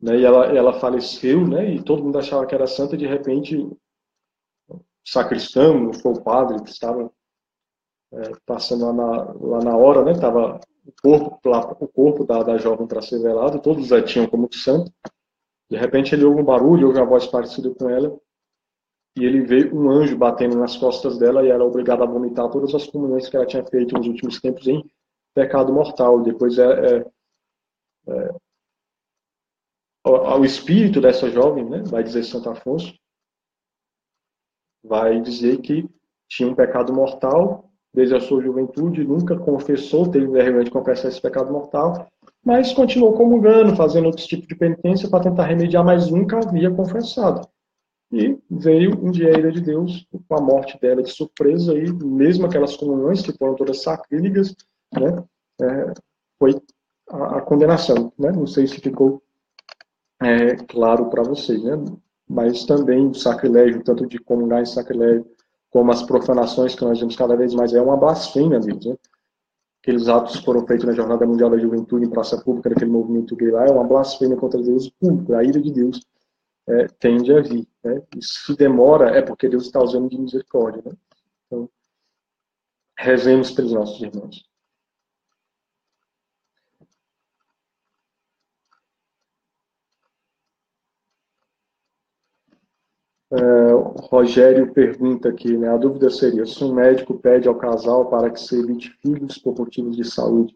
Speaker 1: né? E ela faleceu, né? E todo mundo achava que era santa, e de repente o sacristão, foi o padre que estava passando lá na hora, né? Estava o corpo da jovem para ser velado, todos a tinham como santo. De repente ele ouve um barulho, ouve uma voz parecida com ela, e ele vê um anjo batendo nas costas dela, e ela é obrigada a vomitar todas as comunhões que ela tinha feito nos últimos tempos em pecado mortal. Depois o espírito dessa jovem, né? Vai dizer Santo Afonso, vai dizer que tinha um pecado mortal desde a sua juventude, nunca confessou, teve vergonha de confessar esse pecado mortal, mas continuou comungando, fazendo outros tipos de penitência para tentar remediar, mas nunca havia confessado. E veio um dia a ira de Deus com a morte dela de surpresa, e mesmo aquelas comunhões que foram todas sacrílegas, né, foi a condenação. Né? Não sei se ficou claro para vocês, né? Mas também o sacrilégio, tanto de comungar em sacrilégio, como as profanações que nós vemos cada vez mais, é uma blasfêmia deles, né? Aqueles atos que foram feitos na Jornada Mundial da Juventude, em praça pública, naquele movimento gay lá, é uma blasfêmia contra Deus público. A ira de Deus tende a vir, né? E se demora, é porque Deus está usando de misericórdia, né? Então, rezemos pelos nossos irmãos. O Rogério pergunta aqui, né? A dúvida seria, se um médico pede ao casal para que se evite filhos por motivos de saúde,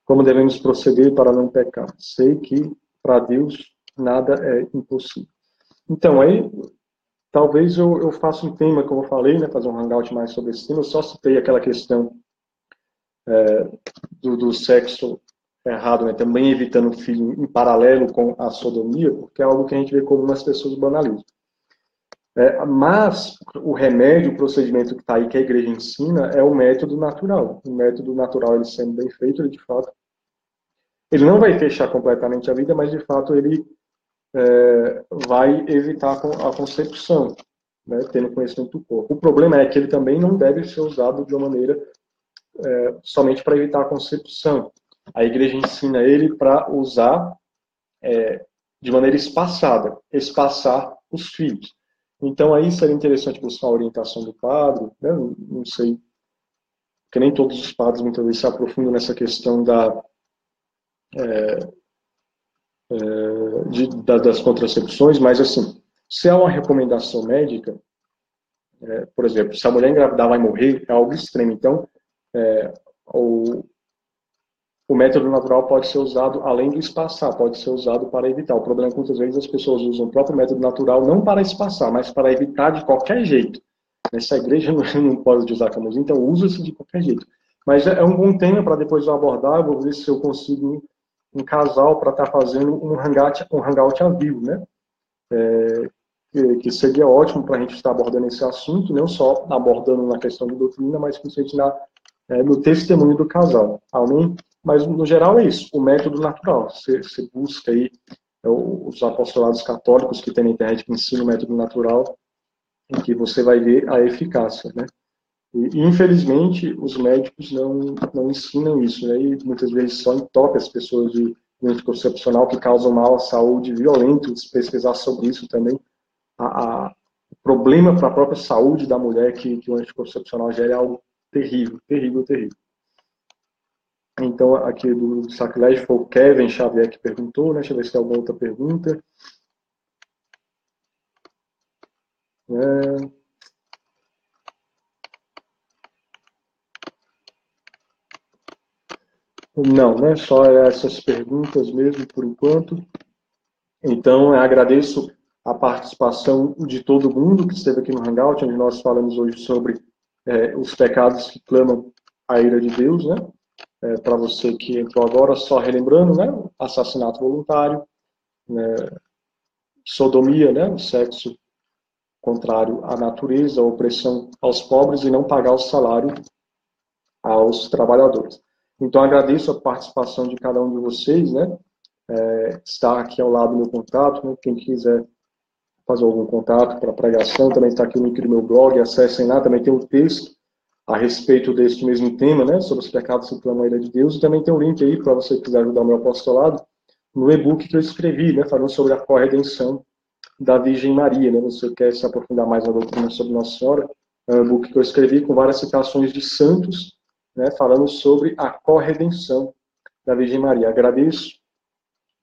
Speaker 1: como devemos proceder para não pecar? Sei que, para Deus, nada é impossível. Então, aí, talvez eu faça um tema, como eu falei, né? Fazer um hangout mais sobre esse tema. Eu só citei aquela questão do sexo errado, né? Também evitando filho em paralelo com a sodomia, porque é algo que a gente vê como as pessoas banalizam. Mas o remédio, o procedimento que está aí, que a igreja ensina, é o método natural. O método natural, ele sendo bem feito, ele de fato, ele não vai fechar completamente a vida, mas de fato ele vai evitar a concepção, né, tendo conhecimento do corpo. O problema é que ele também não deve ser usado de uma maneira somente para evitar a concepção. A igreja ensina ele para usar de maneira espaçada, espaçar os filhos. Então, aí seria interessante buscar a orientação do padre, né? Não sei, porque nem todos os padres muitas vezes se aprofundam nessa questão das contracepções, mas assim, se há uma recomendação médica, por exemplo, se a mulher engravidar vai morrer, é algo extremo. Então, o método natural pode ser usado, além do espaçar, pode ser usado para evitar. O problema é que muitas vezes as pessoas usam o próprio método natural não para espaçar, mas para evitar de qualquer jeito. Nessa igreja não pode usar camisinha, então usa-se de qualquer jeito. Mas é um bom tema para depois eu abordar, vou ver se eu consigo um casal para estar fazendo um hangout ao vivo, né? Que seria ótimo para a gente estar abordando esse assunto, não só abordando na questão de doutrina, mas principalmente no testemunho do casal. Amém? Mas, no geral, é isso, o método natural. Você busca aí os apostolados católicos que tem na internet que ensinam o método natural, em que você vai ver a eficácia, né? E infelizmente, os médicos não ensinam isso, né? E muitas vezes só entopem as pessoas de anticoncepcional que causam mal à saúde, violento, pesquisar sobre isso também. O problema para a própria saúde da mulher que o anticoncepcional gera é algo terrível, terrível, terrível. Então, aqui do sacrilégio foi o Kevin Xavier que perguntou, né? Deixa eu ver se tem alguma outra pergunta. Não, né? Só essas perguntas mesmo, por enquanto. Então, eu agradeço a participação de todo mundo que esteve aqui no Hangout, onde nós falamos hoje sobre os pecados que clamam a ira de Deus, né? Para você que entrou agora, só relembrando, né? Assassinato voluntário, né? Sodomia, né? O sexo contrário à natureza, a opressão aos pobres e não pagar o salário aos trabalhadores. Então, agradeço a participação de cada um de vocês, né? Está aqui ao lado do meu contato, né? Quem quiser fazer algum contato para pregação, também está aqui o link do meu blog, acessem lá, também tem um texto a respeito deste mesmo tema, né? Sobre os pecados que clamam a ira de Deus, e também tem um link aí para você que quiser ajudar o meu apostolado, no e-book que eu escrevi, né? Falando sobre a corredenção da Virgem Maria, né? Você quer se aprofundar mais na doutrina sobre Nossa Senhora, é um e-book que eu escrevi com várias citações de santos, né? Falando sobre a corredenção da Virgem Maria. Agradeço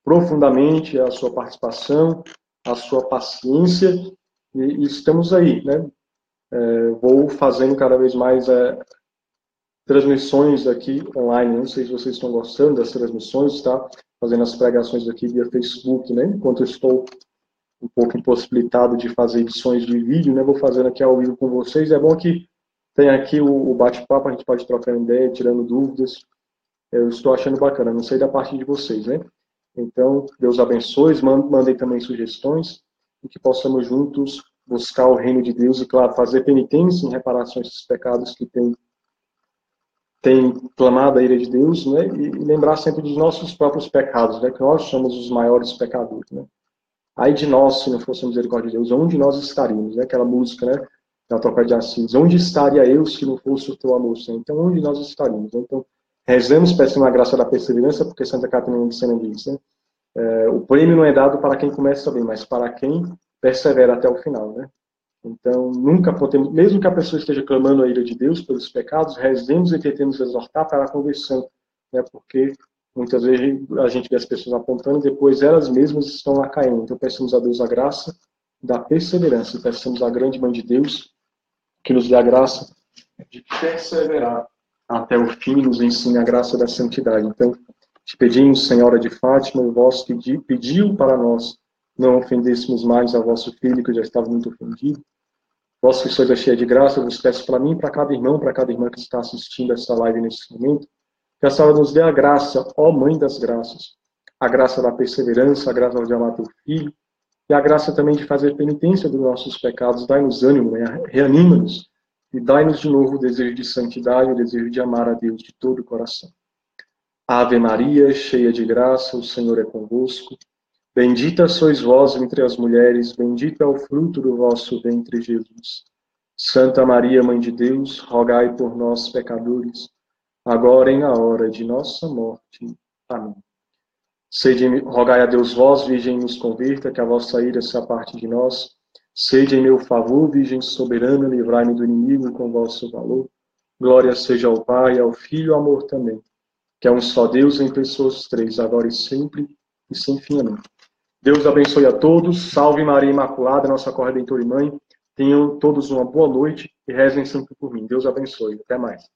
Speaker 1: profundamente a sua participação, a sua paciência, e estamos aí, né? Vou fazendo cada vez mais transmissões aqui online, não sei se vocês estão gostando das transmissões, tá? Fazendo as pregações aqui via Facebook, né? Enquanto eu estou um pouco impossibilitado de fazer edições de vídeo, né? Vou fazendo aqui ao vivo com vocês. É bom que tem aqui o bate-papo, a gente pode trocar ideia, tirando dúvidas. Eu estou achando bacana, não sei da parte de vocês, né? Então, Deus abençoe, mandem também sugestões e que possamos juntos buscar o reino de Deus e, claro, fazer penitência em reparação a esses pecados que tem clamado a ira de Deus, né? E lembrar sempre dos nossos próprios pecados, né? Que nós somos os maiores pecadores, né? Ai de nós, se não fosse a misericórdia de Deus, onde nós estaríamos, né? Aquela música, né? Da Toca de Assis. Onde estaria eu se não fosse o teu amor, Senhor? Então, onde nós estaríamos? Então, rezemos, peçamos a graça da perseverança, porque Santa Catarina de Sena diz, né? O prêmio não é dado para quem começa bem, mas para quem persevera até o final, né? Então, nunca podemos, mesmo que a pessoa esteja clamando a ira de Deus pelos pecados, rezemos e tentemos exortar para a conversão, né? Porque muitas vezes a gente vê as pessoas apontando e depois elas mesmas estão lá caindo. Então, peçamos a Deus a graça da perseverança. E peçamos à grande Mãe de Deus que nos dê a graça de perseverar até o fim, nos ensine a graça da santidade. Então, te pedimos, Senhora de Fátima, o vosso pediu para nós não ofendêssemos mais a vosso filho, que já estava muito ofendido. Vós que sois cheia de graça, eu vos peço para mim, para cada irmão, para cada irmã que está assistindo esta live nesse momento, que a Senhora nos dê a graça, ó Mãe das Graças, a graça da perseverança, a graça de amar teu filho, e a graça também de fazer penitência dos nossos pecados. Dai-nos ânimo, né? Reanima-nos, e dai-nos de novo o desejo de santidade, o desejo de amar a Deus de todo o coração. Ave Maria, cheia de graça, o Senhor é convosco. Bendita sois vós entre as mulheres, bendito é o fruto do vosso ventre, Jesus. Santa Maria, Mãe de Deus, rogai por nós, pecadores, agora e na hora de nossa morte. Amém. Rogai a Deus vós, Virgem, nos converta, que a vossa ira se aparte de nós. Sede em meu favor, Virgem soberana, livrai-me do inimigo com vosso valor. Glória seja ao Pai, ao Filho e ao amor também, que é um só Deus em pessoas três, agora e sempre, e sem fim. Amém. Deus abençoe a todos. Salve Maria Imaculada, nossa Corredentora e Mãe. Tenham todos uma boa noite e rezem sempre por mim. Deus abençoe. Até mais.